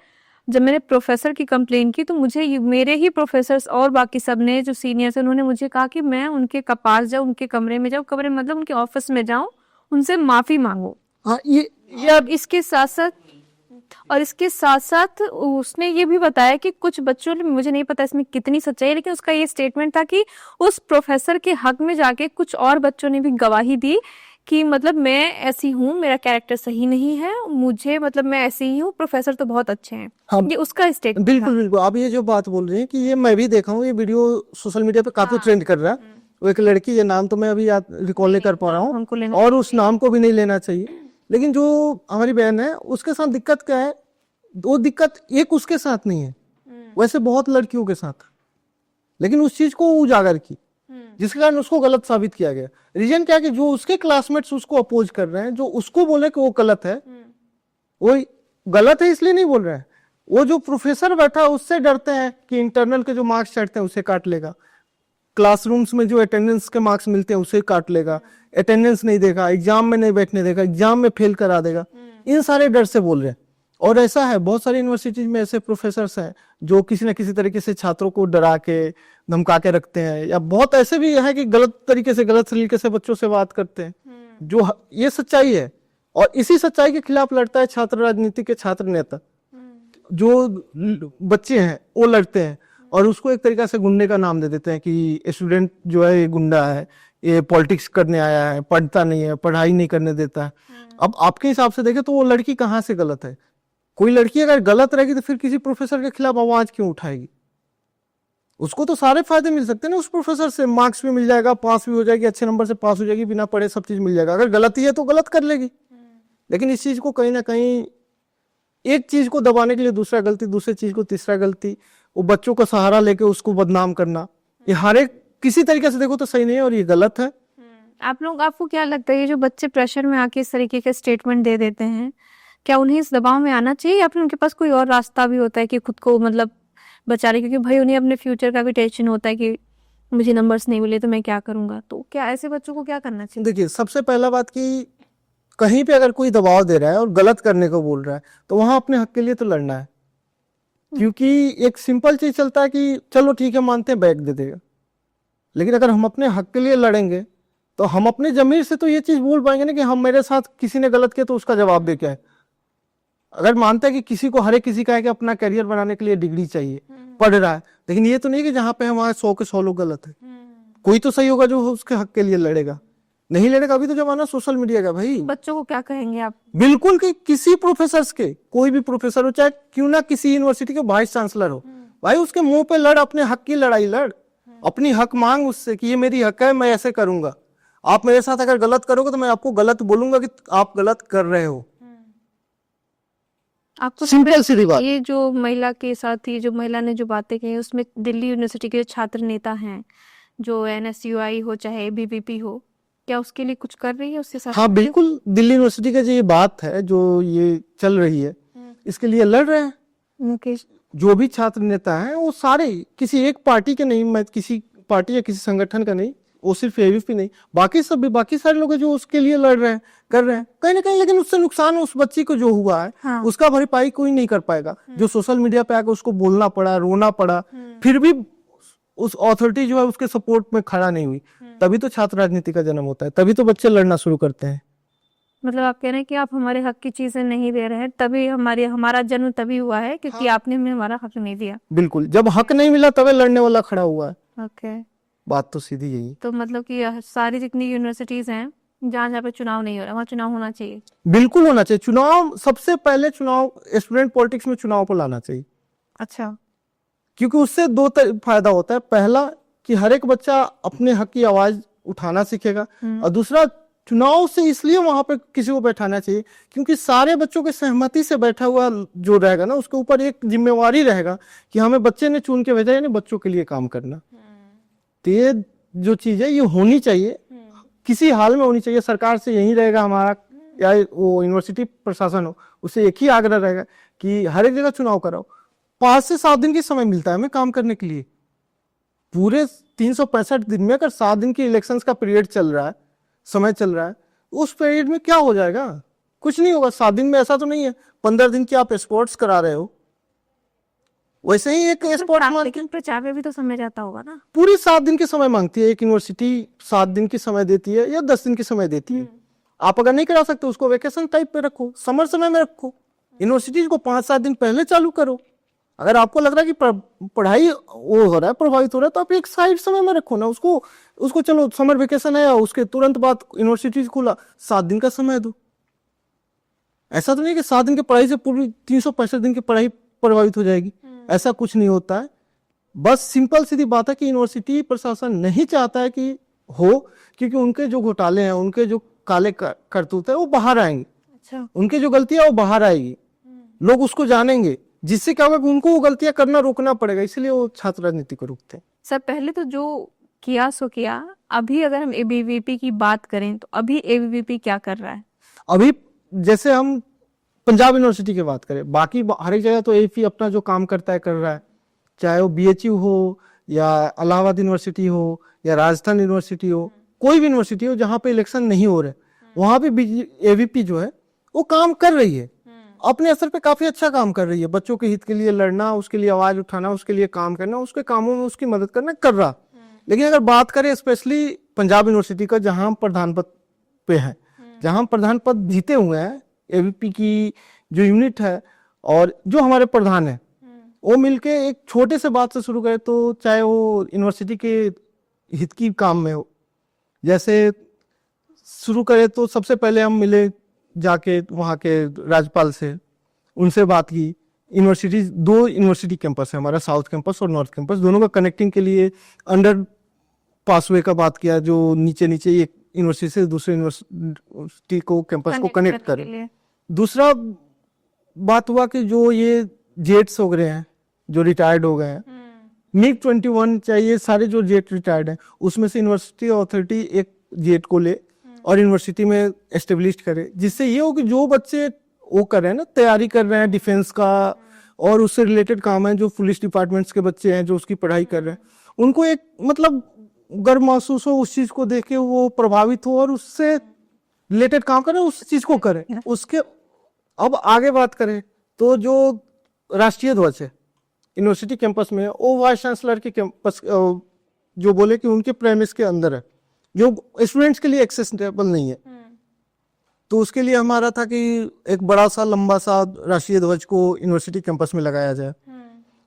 जब मैंने प्रोफेसर की कंप्लेन की तो मुझे मेरे ही प्रोफेसर्स और बाकी सब ने जो सीनियर्स हैं उन्होंने मुझे कहा कि मैं उनके पास जाऊँ, उनके कमरे में जाऊँ, कमरे मतलब उनके ऑफिस में जाऊँ, उनसे माफी मांगो। हाँ, ये अब इसके साथ साथ और इसके साथ साथ उसने ये भी बताया कि कुछ बच्चों ने, मुझे नहीं पता इसमें कितनी सच्चाई है, लेकिन उसका ये स्टेटमेंट था कि उस प्रोफेसर के हक में जाके कुछ और बच्चों ने भी गवाही दी कि मतलब मैं ऐसी हूँ, मेरा कैरेक्टर सही नहीं है, मुझे मतलब मैं ऐसी ही हूँ, प्रोफेसर तो बहुत अच्छे हैं। हाँ, ये उसका स्टेटमेंट बिल्कुल बिल्कुल। आप ये जो बात बोल रहे हैं कि ये मैं भी देखा हूँ, ये वीडियो सोशल मीडिया पे काफी हाँ। ट्रेंड कर रहा है। वो एक लड़की, ये नाम तो मैं अभी याद रिकॉल नहीं कर पा रहा हूँ, हमको लेना और उस नाम को भी नहीं लेना चाहिए। लेकिन जो हमारी बहन है, उसके साथ दिक्कत क्या है, वो दिक्कत एक उसके साथ नहीं है, वैसे बहुत लड़कियों के साथ, लेकिन उस चीज को उजागर की, जिसके कारण उसको गलत साबित किया गया। रीजन क्या है कि जो उसके क्लासमेट्स उसको अपोज कर रहे हैं, जो उसको बोले कि वो गलत है, वो गलत है इसलिए नहीं बोल रहे हैं, वो जो प्रोफेसर बैठा है उससे डरते हैं कि इंटरनल के जो मार्क्स चढ़ते हैं उसे काट लेगा, क्लासरूम्स में जो अटेंडेंस के मार्क्स मिलते हैं उसे काट लेगा, अटेंडेंस नहीं देगा, एग्जाम में नहीं बैठने देगा, एग्जाम में फेल करा देगा, इन सारे डर से बोल रहे हैं। और ऐसा है, बहुत सारी यूनिवर्सिटीज में ऐसे प्रोफेसर हैं जो किसी न किसी तरीके से छात्रों को डरा के धमका के रखते हैं, या बहुत ऐसे भी है कि गलत तरीके से, गलत तरीके से बच्चों से बात करते हैं, जो ये सच्चाई है। और इसी सच्चाई के खिलाफ लड़ता है छात्र राजनीति के छात्र नेता, जो बच्चे हैं वो लड़ते हैं, और उसको एक तरीका से गुंडे का नाम दे देते हैं कि स्टूडेंट जो है ये गुंडा है, ये पॉलिटिक्स करने आया है, पढ़ता नहीं है, पढ़ाई नहीं करने देता है। अब आपके हिसाब से देखें तो वो लड़की कहाँ से गलत है? कोई लड़की अगर गलत रहेगी तो फिर किसी प्रोफेसर के खिलाफ आवाज क्यों उठाएगी? उसको तो सारे फायदे मिल सकते हैं ना, उस प्रोफेसर से मार्क्स भी मिल जाएगा, पास भी हो जाएगी, अच्छे नंबर से पास हो जाएगी, बिना पढ़े सब चीज मिल जाएगा। अगर गलती है तो गलत कर लेगी, लेकिन इस चीज को कहीं ना कहीं, एक चीज को दबाने के लिए दूसरा गलती, दूसरी चीज को तीसरा गलती, वो बच्चों का सहारा लेके उसको बदनाम करना, ये हर एक किसी तरीके से देखो तो सही नहीं है, और ये गलत है। आपको क्या लगता है, ये जो बच्चे प्रेशर में आके इस तरीके के स्टेटमेंट दे देते हैं, क्या उन्हें इस दबाव में आना चाहिए, या फिर उनके पास कोई और रास्ता भी होता है कि खुद को मतलब बचा रहे? क्योंकि भाई उन्हें अपने फ्यूचर का भी टेंशन होता है कि मुझे नंबर्स नहीं मिले तो मैं क्या करूंगा। तो क्या ऐसे बच्चों को क्या करना चाहिए? देखिए, सबसे पहला बात कि कहीं पे अगर कोई दबाव दे रहा है और गलत करने को बोल रहा है, तो वहां अपने हक के लिए तो लड़ना है। क्योंकि एक सिंपल चीज चलता है कि चलो ठीक है, मानते हैं, बैग दे देगा, लेकिन अगर हम अपने हक के लिए लड़ेंगे तो हम अपने जमीर से तो ये चीज बोल पाएंगे ना कि हम, मेरे साथ किसी ने गलत किया तो उसका जवाब दे क्या है। अगर मानते हैं कि किसी को, हर एक किसी का है कि अपना करियर बनाने के लिए डिग्री चाहिए, पढ़ रहा है, लेकिन ये तो नहीं कि जहाँ पे हमारे 100 के 100 लोग गलत है। कोई तो सही होगा जो उसके हक के लिए लड़ेगा, नहीं लड़ेगा। अभी तो जमाना सोशल मीडिया का भाई। बच्चों को क्या कहेंगे आप? बिल्कुल कि किसी प्रोफेसर के, कोई भी प्रोफेसर हो, चाहे क्यों ना किसी यूनिवर्सिटी के वाइस चांसलर हो, भाई उसके मुंह पे लड़, अपने हक की लड़ाई लड़, अपनी हक मांग उससे कि ये मेरी हक है, मैं ऐसे करूंगा। आप मेरे साथ अगर गलत करोगे तो मैं आपको गलत बोलूंगा कि आप गलत कर रहे हो। आपको सिंपल सी बात। ये जो महिला के साथ, ये जो महिला ने जो बातें कही, उसमें दिल्ली यूनिवर्सिटी के जो छात्र नेता हैं, जो NSUI हो चाहे ABVP हो, क्या उसके लिए कुछ कर रही है उसके साथ? हाँ बिल्कुल, दिल्ली यूनिवर्सिटी का जो ये बात है, जो ये चल रही है, इसके लिए लड़ रहे हैं मुकेश। जो भी छात्र नेता हैं, वो सारे किसी एक पार्टी के नहीं, मैं किसी पार्टी या किसी संगठन का नहीं, वो सिर्फ ABVP नहीं, बाकी सब भी, बाकी सारे लोग जो उसके लिए लड़ रहे हैं, कर रहे हैं कहीं ना कहीं, लेकिन उससे नुकसान उस बच्ची को जो हुआ है, हाँ। उसका भरपाई कोई नहीं कर पाएगा। जो सोशल मीडिया पे आकर उसको बोलना पड़ा, रोना पड़ा, फिर भी उस अथॉरिटी जो है उसके सपोर्ट में खड़ा नहीं हुई, तभी तो छात्र राजनीति का जन्म होता है, तभी तो बच्चे लड़ना शुरू करते हैं। मतलब आप कह रहे हैं कि आप हमारे हक की चीजें नहीं दे रहे हैं, तभी हमारा जन्म तभी हुआ है क्योंकि आपने हमें हमारा हक नहीं दिया। बिल्कुल, जब हक नहीं मिला तभी लड़ने वाला खड़ा हुआ है। ओके, बात तो सीधी यही। तो मतलब कि सारी जितनी यूनिवर्सिटीज हैं जहाँ जहाँ पे चुनाव नहीं हो रहा, वहाँ चुनाव होना चाहिए। बिल्कुल होना चाहिए चुनाव, सबसे पहले चुनाव स्टूडेंट पॉलिटिक्स में चुनाव को लाना चाहिए। अच्छा, क्योंकि उससे दो फायदा होता है। पहला कि हर एक बच्चा अपने हक की आवाज उठाना सीखेगा, और दूसरा चुनाव से इसलिए वहां पे किसी को बैठाना चाहिए क्योंकि सारे बच्चों के सहमति से बैठा हुआ जो रहेगा ना, उसके ऊपर एक जिम्मेवारी रहेगा कि हमें बच्चे ने चुन के भेजा, यानी बच्चों के लिए काम करना। तो ये जो चीज है ये होनी चाहिए, किसी हाल में होनी चाहिए। सरकार से यही रहेगा हमारा, या वो यूनिवर्सिटी प्रशासन हो, उससे एक ही आग्रह रहेगा कि हर एक जगह चुनाव कराओ। 5 से 7 दिन की समय मिलता है हमें काम करने के लिए। पूरे 365 दिन में अगर 7 दिन की इलेक्शंस का पीरियड चल रहा है, समय चल रहा है, उस पीरियड में क्या हो जाएगा? कुछ नहीं होगा। 7 दिन में ऐसा तो नहीं है 15 दिन की आप स्पोर्ट्स करा रहे हो, वैसे ही एक स्पोर्ट्स, लेकिन प्रचार में भी तो समय जाता होगा ना। पूरी 7 दिन की समय मांगती है एक यूनिवर्सिटी, 7 दिन की समय देती है या 10 दिन की समय देती है। आप अगर नहीं करा सकते उसको वेकेशन टाइप पे रखो, समर समय में रखो, यूनिवर्सिटीज को 5-7 दिन पहले चालू करो। अगर आपको लग रहा है कि पढ़ाई वो हो रहा है, प्रभावित हो रहा है, तो आप एक साइड समय में रखो ना उसको चलो समर वेकेशन है उसके तुरंत बाद यूनिवर्सिटीज खुला, 7 दिन का समय दो। ऐसा तो नहीं कि 7 दिन की पढ़ाई से पूरी 365 दिन की पढ़ाई प्रभावित हो जाएगी, ऐसा कुछ नहीं होता है। बस सिंपल सीधी बात है कि यूनिवर्सिटी प्रशासन नहीं चाहता है कि हो, क्योंकि उनके जो घोटाले हैं, उनके जो काले करतूत है वो बाहर आएंगे। अच्छा। उनकी जो गलतियां वो बाहर आएगी, लोग उसको जानेंगे, जिससे क्या होगा कि उनको वो गलतियां करना रोकना पड़ेगा, इसलिए वो छात्र राजनीति को रोकते हैं। सर पहले तो जो किया सो किया, अभी अगर हम एबीवीपी की बात करें तो अभी एबीवीपी क्या कर रहा है? अभी जैसे हम पंजाब यूनिवर्सिटी की बात करें, बाकी हर एक जगह तो एबीवीपी अपना जो काम करता है कर रहा है, चाहे वो बीएचयू हो या इलाहाबाद यूनिवर्सिटी हो या राजस्थान यूनिवर्सिटी हो, कोई भी यूनिवर्सिटी हो जहाँ पे इलेक्शन नहीं हो रहे, वहां पे एबीवीपी जो है वो काम कर रही है, अपने असर पे काफी अच्छा काम कर रही है। बच्चों के हित के लिए लड़ना, उसके लिए आवाज उठाना, उसके लिए काम करना, उसके कामों में उसकी मदद करना कर रहा। लेकिन अगर बात करें स्पेशली पंजाब यूनिवर्सिटी का, जहां हम प्रधान पद पे है, जहां हम प्रधान पद जीते हुए हैं, एबीवीपी की जो यूनिट है और जो हमारे प्रधान है, वो मिलके एक छोटे से बात से शुरू करें, तो चाहे वो यूनिवर्सिटी के हित की काम में हो, जैसे शुरू करें तो सबसे पहले हम मिले जाके वहाँ के राज्यपाल से, उनसे बात की। यूनिवर्सिटी, 2 यूनिवर्सिटी कैंपस है हमारा, साउथ कैंपस और नॉर्थ कैंपस, दोनों का कनेक्टिंग के लिए अंडर पासवे का बात किया, जो नीचे नीचे एक यूनिवर्सिटी से दूसरे यूनिवर्सिटी को कैंपस को कनेक्ट करे। दूसरा बात हुआ कि जो ये जेट्स हो गए हैं, जो रिटायर्ड हो गए हैं, मिग 21 चाहिए, सारे जो जेट रिटायर्ड हैं उसमें से यूनिवर्सिटी अथॉरिटी एक जेट को ले और यूनिवर्सिटी में एस्टेब्लिश करे, जिससे ये हो कि जो बच्चे वो कर रहे हैं ना, तैयारी कर रहे हैं डिफेंस का और उससे रिलेटेड काम है, जो पुलिस डिपार्टमेंट्स के बच्चे हैं जो उसकी पढ़ाई कर रहे हैं, उनको एक मतलब गर्व महसूस हो, उस चीज को देख के वो प्रभावित हो और उससे रिलेटेड काम करें, उस चीज को करें। उसके अब आगे बात करें तो जो राष्ट्रीय ध्वज है यूनिवर्सिटी कैंपस में, वो वाइस चांसलर के कैंपस जो बोले कि उनके प्रेमिस के अंदर है, जो स्टूडेंट्स के लिए एक्सेसिबल नहीं है, तो उसके लिए हमारा था कि एक बड़ा सा लंबा सा राष्ट्रीय ध्वज को यूनिवर्सिटी कैंपस में लगाया जाए।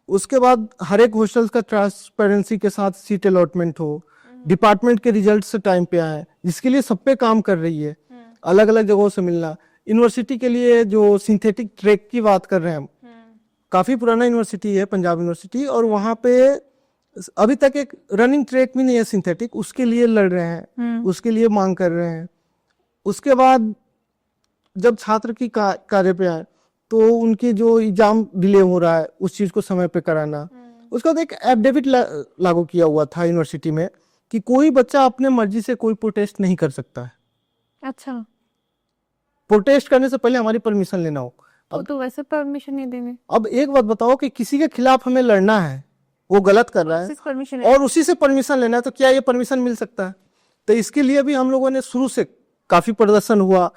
उसके बाद हर एक हॉस्टल का ट्रांसपेरेंसी के साथ सीट अलॉटमेंट हो, डिपार्टमेंट के रिजल्ट से टाइम पे आए, जिसके लिए सब पे काम कर रही है, अलग अलग जगहों से मिलना। यूनिवर्सिटी के लिए जो सिंथेटिक ट्रैक की बात कर रहे हैं हम, काफी पुराना यूनिवर्सिटी है पंजाब यूनिवर्सिटी, और वहां पे अभी तक एक रनिंग ट्रैक भी नहीं है सिंथेटिक, उसके लिए लड़ रहे हैं, उसके लिए मांग कर रहे हैं। उसके बाद जब छात्र की कार्य पे आए तो उनकी जो एग्जाम डिले हो रहा है उस चीज को समय पे कराना। उसके बाद एक एफिडेविट लागू किया हुआ था यूनिवर्सिटी में कि कोई बच्चा अपने मर्जी से कोई प्रोटेस्ट नहीं कर सकता है। अच्छा। प्रोटेस्ट करने से पहले हमारी परमिशन लेना हो। तो वैसे परमिशन नहीं देंगे। अब एक बात बताओ कि किसी के खिलाफ हमें लड़ना है, वो गलत कर रहा है और उसी से परमिशन लेना है, तो क्या ये परमिशन मिल सकता है? तो इसके लिए भी हम लोगों ने शुरू से काफी प्रदर्शन हुआ,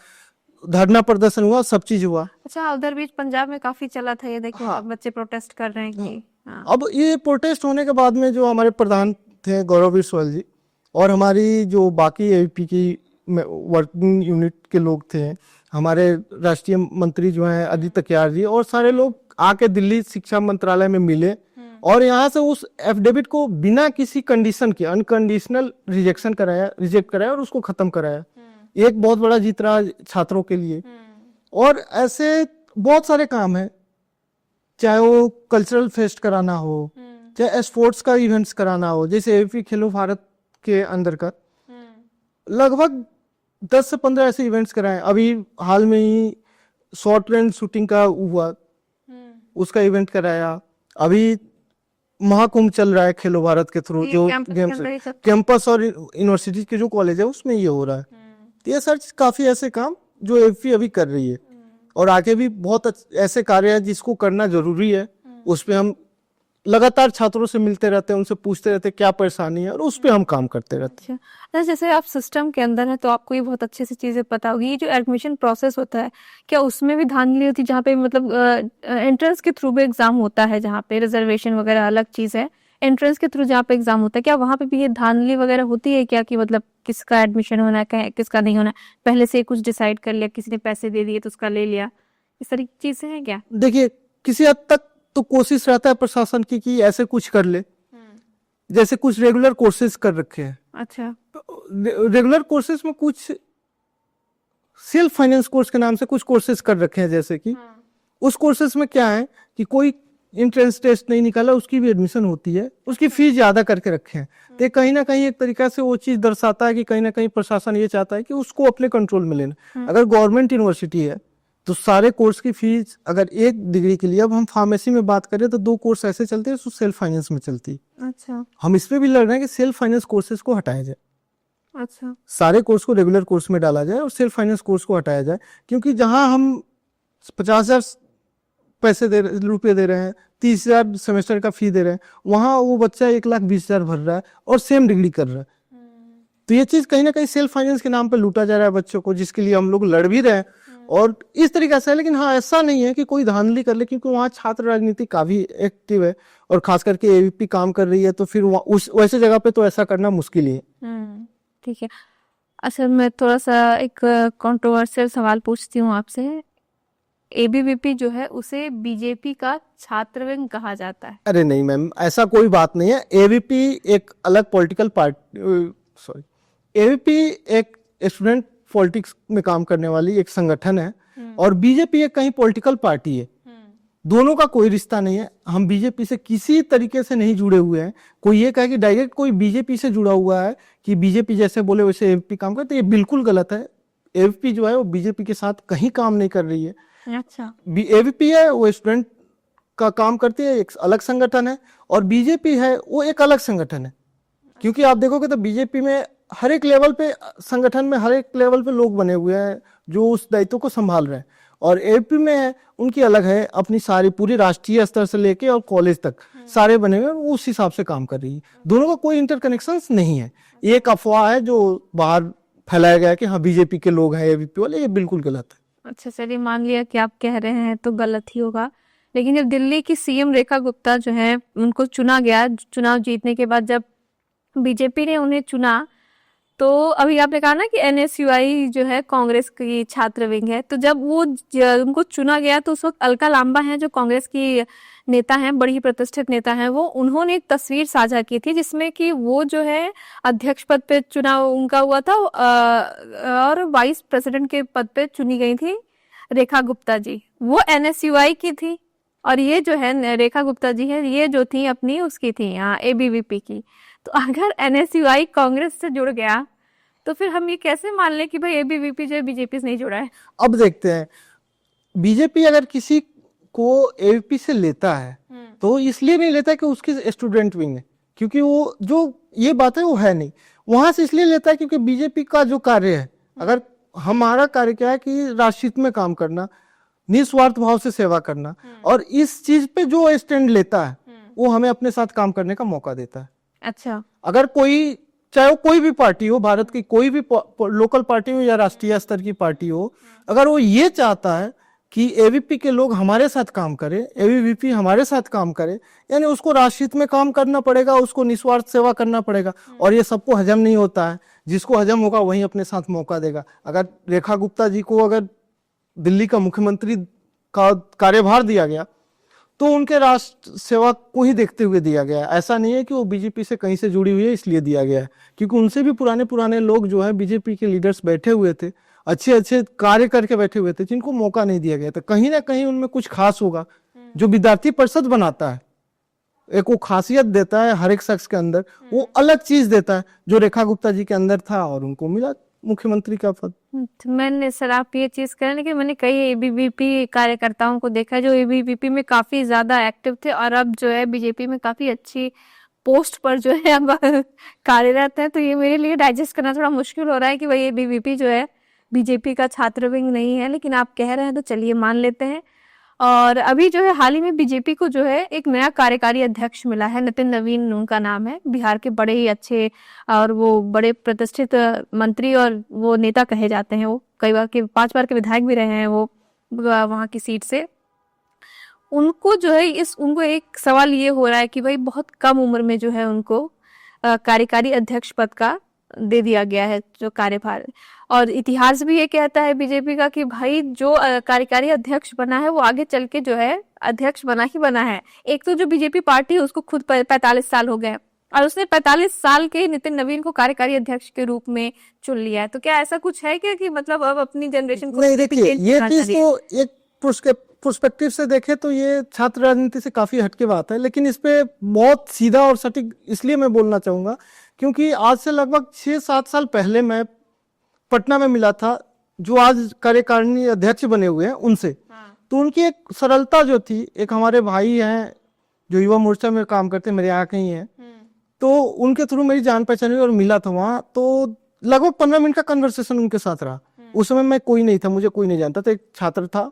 धरना प्रदर्शन हुआ, सब चीज हुआ। अच्छा, उधर बीच पंजाब में काफी चला था ये, देखिए हाँ। बच्चे प्रोटेस्ट कर रहे हैं कि हाँ। अब ये प्रोटेस्ट होने के बाद में जो हमारे प्रधान थे गौरव सोहल जी और हमारी जो बाकी एबीवीपी की वर्किंग यूनिट के लोग थे, हमारे राष्ट्रीय मंत्री जो हैं आदित्य तकियार जी, और सारे लोग आके दिल्ली शिक्षा मंत्रालय में मिले और यहाँ से उस एफिडेविट को बिना किसी कंडीशन के अनकंडीशनल रिजेक्ट कराया और उसको खत्म कराया। एक बहुत बड़ा जीत रहा छात्रों के लिए। और ऐसे बहुत सारे काम हैं, चाहे वो कल्चरल फेस्ट कराना हो, चाहे स्पोर्ट्स का इवेंट्स कराना हो, जैसे एबीवीपी खेलो भारत के अंदर का लगभग 10 से 15 ऐसे इवेंट्स कराए। अभी हाल में ही शॉर्ट रेंज शूटिंग का हुआ, उसका इवेंट कराया। अभी महाकुंभ चल रहा है खेलो भारत के थ्रू, जो गेम्स कैंपस और यूनिवर्सिटी के जो कॉलेज है उसमें ये हो रहा है। ये सर काफी ऐसे काम जो एबीवीपी अभी कर रही है और आगे भी बहुत ऐसे कार्य हैं जिसको करना जरूरी है। उस पे हम लगातार छात्रों से मिलते रहते हैं, उनसे पूछते रहते हैं क्या परेशानी है और उस पे हम काम करते रहते हैं। अच्छा, जैसे आप सिस्टम के अंदर है तो आपको ये बहुत अच्छे से चीजें पता होगी। ये जो एडमिशन प्रोसेस होता है, क्या उसमें भी धांधली होती है? जहाँ पे मतलब एंट्रेंस के थ्रू भी एग्जाम होता है, जहाँ पे रिजर्वेशन वगैरह अलग चीज है, एंट्रेंस के थ्रू जहाँ पे एग्जाम होता है, क्या वहाँ पे भी ये धांधली वगैरह होती है क्या, कि मतलब किसका एडमिशन होना है किसका नहीं होना है, पहले से कुछ डिसाइड कर लिया, किसी ने पैसे दे दिए तो उसका ले लिया, इस तरह की चीजें हैं क्या? देखिए, किसी हद तक तो कोशिश रहता है प्रशासन की कि ऐसे कुछ कर ले, जैसे कुछ रेगुलर कोर्सेज कर रखे हैं। अच्छा। रेगुलर कोर्सेज में कुछ सेल्फ फाइनेंस कोर्स के नाम से कुछ कोर्सेज कर रखे हैं, जैसे कि उस कोर्सेज में क्या है कि कोई इंट्रेंस टेस्ट नहीं निकाला, उसकी भी एडमिशन होती है, उसकी फीस ज्यादा करके रखे हैं। तो ये कहीं ना कहीं एक तरीका से वो चीज दर्शाता है कि कहीं ना कहीं प्रशासन ये चाहता है कि उसको अपने कंट्रोल में लेना। अगर गवर्नमेंट यूनिवर्सिटी है तो सारे कोर्स की फीस, अगर एक डिग्री के लिए, अब हम फार्मेसी में बात करें तो 2 कोर्स ऐसे चलते हैं जो सेल्फ फाइनेंस में चलती है। अच्छा। हम इस पे भी लड़ रहे हैं कि सेल्फ फाइनेंस कोर्सेज को हटाया जाए, अच्छा। सारे कोर्स को रेगुलर कोर्स में डाला जाए और सेल्फ फाइनेंस कोर्स को हटाया जाए। क्योंकि जहां हम 50,000 रुपए दे रहे हैं, 30,000 सेमेस्टर का फी दे रहे हैं, वहां वो बच्चा 1,20,000 भर रहा है और सेम डिग्री कर रहा है। तो ये चीज कहीं ना कहीं सेल्फ फाइनेंस के नाम पे लूटा जा रहा है बच्चों को, जिसके लिए हम लोग लड़ भी रहे हैं और इस तरीके से है। लेकिन हाँ, ऐसा नहीं है कि कोई धांधली कर ले, क्योंकि वहाँ छात्र राजनीति काफी एक्टिव है और खास करके एबीपी काम कर रही है, तो फिर उस वैसे जगह पे तो ऐसा करना मुश्किल ही है। ठीक है। अच्छा, मैं थोड़ा सा एक कंट्रोवर्शियल सवाल पूछती हूँ आपसे। एबीवीपी जो है उसे बीजेपी का छात्र विंग कहा जाता है। अरे नहीं मैम, ऐसा कोई बात नहीं है। एबीपी एक अलग पॉलिटिकल पार्टी, एबीपी एक स्टूडेंट पॉलिटिक्स में काम करने वाली एक संगठन है और बीजेपी एक कहीं पॉलिटिकल पार्टी है। दोनों का कोई रिश्ता नहीं है। हम बीजेपी से किसी तरीके से नहीं जुड़े हुए हैं। कोई ये कहे कि डायरेक्ट कोई बीजेपी से जुड़ा हुआ है कि बीजेपी जैसे बोले वैसे एबीपी काम करते, ये बिल्कुल गलत है। एबीपी जो है वो बीजेपी के साथ कहीं काम नहीं कर रही है। अच्छा। एबीपी है वो स्टूडेंट का काम करती है, एक अलग संगठन है, और बीजेपी है वो एक अलग संगठन है। क्योंकि आप देखोगे तो बीजेपी में हर एक लेवल पे, संगठन में हर एक लेवल पे लोग बने हुए हैं जो उस दायित्व को संभाल रहे हैं, और एबीपी में है उनकी अलग है, अपनी सारी पूरी राष्ट्रीय स्तर से लेके और कॉलेज तक सारे बने हुए हैं, वो उस हिसाब से काम कर रही है। दोनों का कोई इंटरकनेक्शन नहीं है। ये एक अफवाह है जो बाहर फैलाया गया है कि हाँ बीजेपी के लोग हैं एबीपी वाले, ये बिल्कुल गलत है। अच्छा, चलिए मान लिया कि आप कह रहे हैं तो गलत ही होगा। लेकिन जब दिल्ली की सीएम रेखा गुप्ता जो है उनको चुना गया, चुनाव जीतने के बाद जब बीजेपी ने उन्हें चुना, तो अभी आपने कहा ना कि एनएसयूआई जो है कांग्रेस की छात्र विंग है, तो जब वो उनको चुना गया तो उस वक्त अलका लांबा है जो कांग्रेस की नेता हैं, बड़ी ही प्रतिष्ठित नेता हैं, वो उन्होंने एक तस्वीर साझा की थी जिसमें कि वो जो है अध्यक्ष पद पे चुनाव उनका हुआ था और वाइस प्रेसिडेंट के पद पे चुनी गई थी रेखा गुप्ता जी। वो एनएसयूआई की थी और ये जो है रेखा गुप्ता जी है, ये जो थी अपनी उसकी थी यहाँ एबीवीपी की। तो अगर एनएसयूआई कांग्रेस से जुड़ गया तो फिर हम ये कैसे मान लें कि भाई एबीवीपी जो है बीजेपी से नहीं जुड़ा है? अब देखते हैं, बीजेपी अगर किसी को एबीपी से लेता है तो इसलिए नहीं लेता कि उसकी स्टूडेंट विंग है, क्योंकि वो जो ये बात है वो है नहीं। वहां से इसलिए लेता है क्योंकि बीजेपी का जो कार्य है, अगर हमारा कार्य क्या है कि राष्ट्रहित में काम करना, निस्वार्थ भाव से सेवा करना, और इस चीज पे जो स्टैंड लेता है वो हमें अपने साथ काम करने का मौका देता है। अच्छा। अगर कोई, चाहे वो कोई भी पार्टी हो, भारत की कोई भी लोकल पार्टी हो या राष्ट्रीय स्तर की पार्टी हो, अगर वो ये चाहता है कि एबीपी के लोग हमारे साथ काम करें, एबीवीपी हमारे साथ काम करे, यानी उसको राष्ट्रहित में काम करना पड़ेगा, उसको निस्वार्थ सेवा करना पड़ेगा। और ये सबको हजम नहीं होता है, जिसको हजम होगा वही अपने साथ मौका देगा। अगर रेखा गुप्ता जी को अगर दिल्ली का मुख्यमंत्री का कार्यभार दिया गया तो उनके राष्ट्र सेवा को ही देखते हुए दिया गया है। ऐसा नहीं है कि वो बीजेपी से कहीं से जुड़ी हुई है इसलिए दिया गया है, क्योंकि उनसे भी पुराने लोग जो है बीजेपी के लीडर्स बैठे हुए थे, अच्छे कार्य करके बैठे हुए थे, जिनको मौका नहीं दिया गया था। कहीं ना कहीं उनमें कुछ खास होगा जो विद्यार्थी परिषद बनाता है, एक वो खासियत देता है हर एक शख्स के अंदर, वो अलग चीज देता है जो रेखा गुप्ता जी के अंदर था और उनको मिला मुख्यमंत्री का पद। मैंने सर, आप ये चीज करें, लेकिन मैंने कई एबीवीपी कार्यकर्ताओं को देखा जो एबीवीपी में काफी ज्यादा एक्टिव थे और अब जो है बीजेपी में काफी अच्छी पोस्ट पर जो है अब कार्यरत है। तो ये मेरे लिए डाइजेस्ट करना थोड़ा मुश्किल हो रहा है कि भाई एबीवीपी जो है बीजेपी का छात्र विंग नहीं है, लेकिन आप कह रहे हैं तो चलिए मान लेते हैं। और अभी जो है हाल ही में बीजेपी को जो है एक नया कार्यकारी अध्यक्ष मिला है, नितिन नवीन उनका नाम है, बिहार के बड़े ही अच्छे और वो बड़े प्रतिष्ठित मंत्री और वो नेता कहे जाते हैं। वो कई बार के 5 बार के विधायक भी रहे हैं वो वहां की सीट से। उनको जो है उनको एक सवाल ये हो रहा है कि भाई बहुत कम उम्र में जो है उनको कार्यकारी अध्यक्ष पद का दे दिया गया है जो कार्यभार, और इतिहास भी ये कहता है बीजेपी का कि भाई जो कार्यकारी अध्यक्ष बना है वो आगे चल के जो है अध्यक्ष बना ही बना है। एक तो जो बीजेपी पार्टी है उसको खुद 45 साल हो गए और उसने 45 साल के नितिन नवीन को कार्यकारी अध्यक्ष के रूप में चुन लिया है। तो क्या ऐसा कुछ है क्या कि मतलब अब अपनी जनरेशन को नहीं, देखिए ये करना चीज चाहिए? तो एक प्रोस्पेक्टिव से देखे तो ये छात्र राजनीति से काफी हटके बात है, लेकिन इस पे बहुत सीधा और सटीक इसलिए मैं बोलना चाहूंगा क्योंकि आज से लगभग 6-7 साल पहले मैं पटना में मिला था जो आज कार्यकारिणी अध्यक्ष बने हुए हैं उनसे। तो उनकी एक सरलता जो थी, एक हमारे भाई हैं जो युवा मोर्चा में काम करते हैं, मेरे यहाँ कहीं हैं, तो उनके थ्रू मेरी जान पहचान हुई और मिला था वहाँ। तो लगभग 15 मिनट का कन्वर्सेशन उनके साथ रहा। उस समय मैं कोई नहीं था, मुझे कोई नहीं जानता था, एक छात्र था,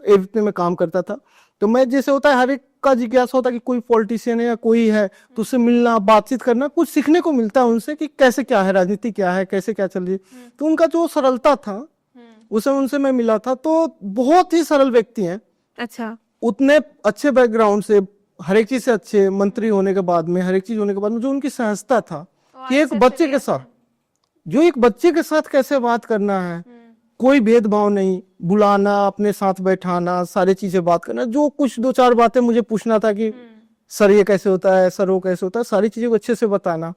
एविट में काम करता था। तो मैं जैसे होता है हर एक का जिज्ञासा होता है कि कोई पॉलिटिशियन है या कोई है तो उससे मिलना, बातचीत करना, कुछ सीखने को मिलता है उनसे कि कैसे क्या है राजनीति, क्या है, कैसे क्या चल रही है। तो उनका जो सरलता था उस समय उनसे मैं मिला था, तो बहुत ही सरल व्यक्ति हैं। अच्छा, उतने अच्छे बैकग्राउंड से, हर एक चीज से अच्छे, मंत्री होने के बाद में, हर एक चीज होने के बाद में जो उनकी सहजता था कि एक बच्चे के साथ, जो एक बच्चे के साथ कैसे बात करना है, कोई भेदभाव नहीं, बुलाना, अपने साथ बैठाना, सारी चीजें बात करना, जो कुछ 2-4 बातें मुझे पूछना था कि सर ये कैसे होता है, सर वो कैसे होता है, सारी चीजों को अच्छे से बताना।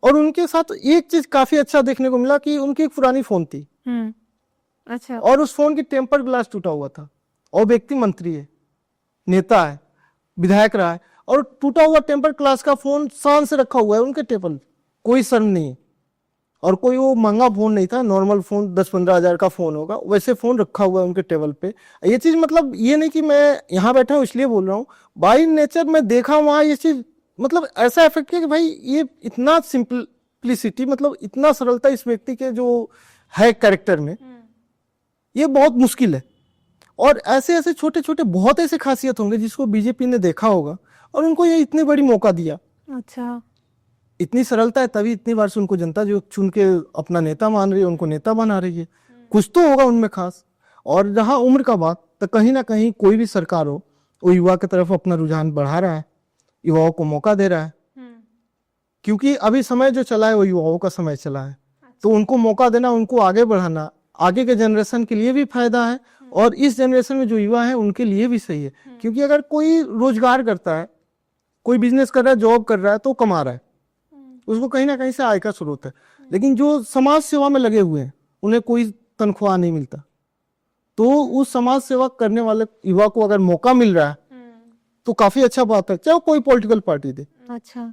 और उनके साथ एक चीज काफी अच्छा देखने को मिला कि उनकी एक पुरानी फोन थी। अच्छा, और उस फोन की टेम्पर ग्लास टूटा हुआ था और व्यक्ति मंत्री है, नेता है, विधायक रहा है, और टूटा हुआ टेम्पर ग्लास का फोन शान से रखा हुआ है उनके टेबल, कोई शर्म नहीं। और कोई वो महंगा फोन नहीं था, नॉर्मल फोन 10-15 हजार का फोन होगा, वैसे फोन रखा हुआ है उनके टेबल पे। ये चीज मतलब ये नहीं कि मैं यहाँ बैठा हूँ इसलिए बोल रहा हूँ, बाई नेचर मैं देखा वहां ये चीज, मतलब ऐसा इफेक्ट किया कि भाई ये इतना सिंपलिसिटी, मतलब इतना सरलता इस व्यक्ति के जो है कैरेक्टर में, ये बहुत मुश्किल है। और ऐसे ऐसे छोटे छोटे बहुत ऐसे खासियत होंगे जिसको बीजेपी ने देखा होगा और उनको ये इतने बड़ी मौका दिया। अच्छा, इतनी सरलता है तभी इतनी बार से उनको जनता जो चुन के अपना नेता मान रही है, उनको नेता बना रही है। कुछ तो होगा उनमें खास। और जहां उम्र का बात, तो कहीं ना कहीं कोई भी सरकार हो वो युवा की तरफ अपना रुझान बढ़ा रहा है, युवाओं को मौका दे रहा है, क्योंकि अभी समय जो चला है वो युवाओं का समय चला है। तो उनको मौका देना, उनको आगे बढ़ाना आगे के जनरेशन के लिए भी फायदा है और इस जनरेशन में जो युवा है उनके लिए भी सही है। क्योंकि अगर कोई रोजगार करता है, कोई बिजनेस कर रहा है, जॉब कर रहा है, तो कमा रहा है, उसको कहीं ना कहीं से आय का स्रोत है। लेकिन जो समाज सेवा में लगे हुए हैं उन्हें कोई तनख्वाह नहीं मिलता। तो उस समाज सेवा करने वाले युवा को अगर मौका मिल रहा है तो काफी अच्छा बात है, चाहे कोई पॉलिटिकल पार्टी दे। अच्छा।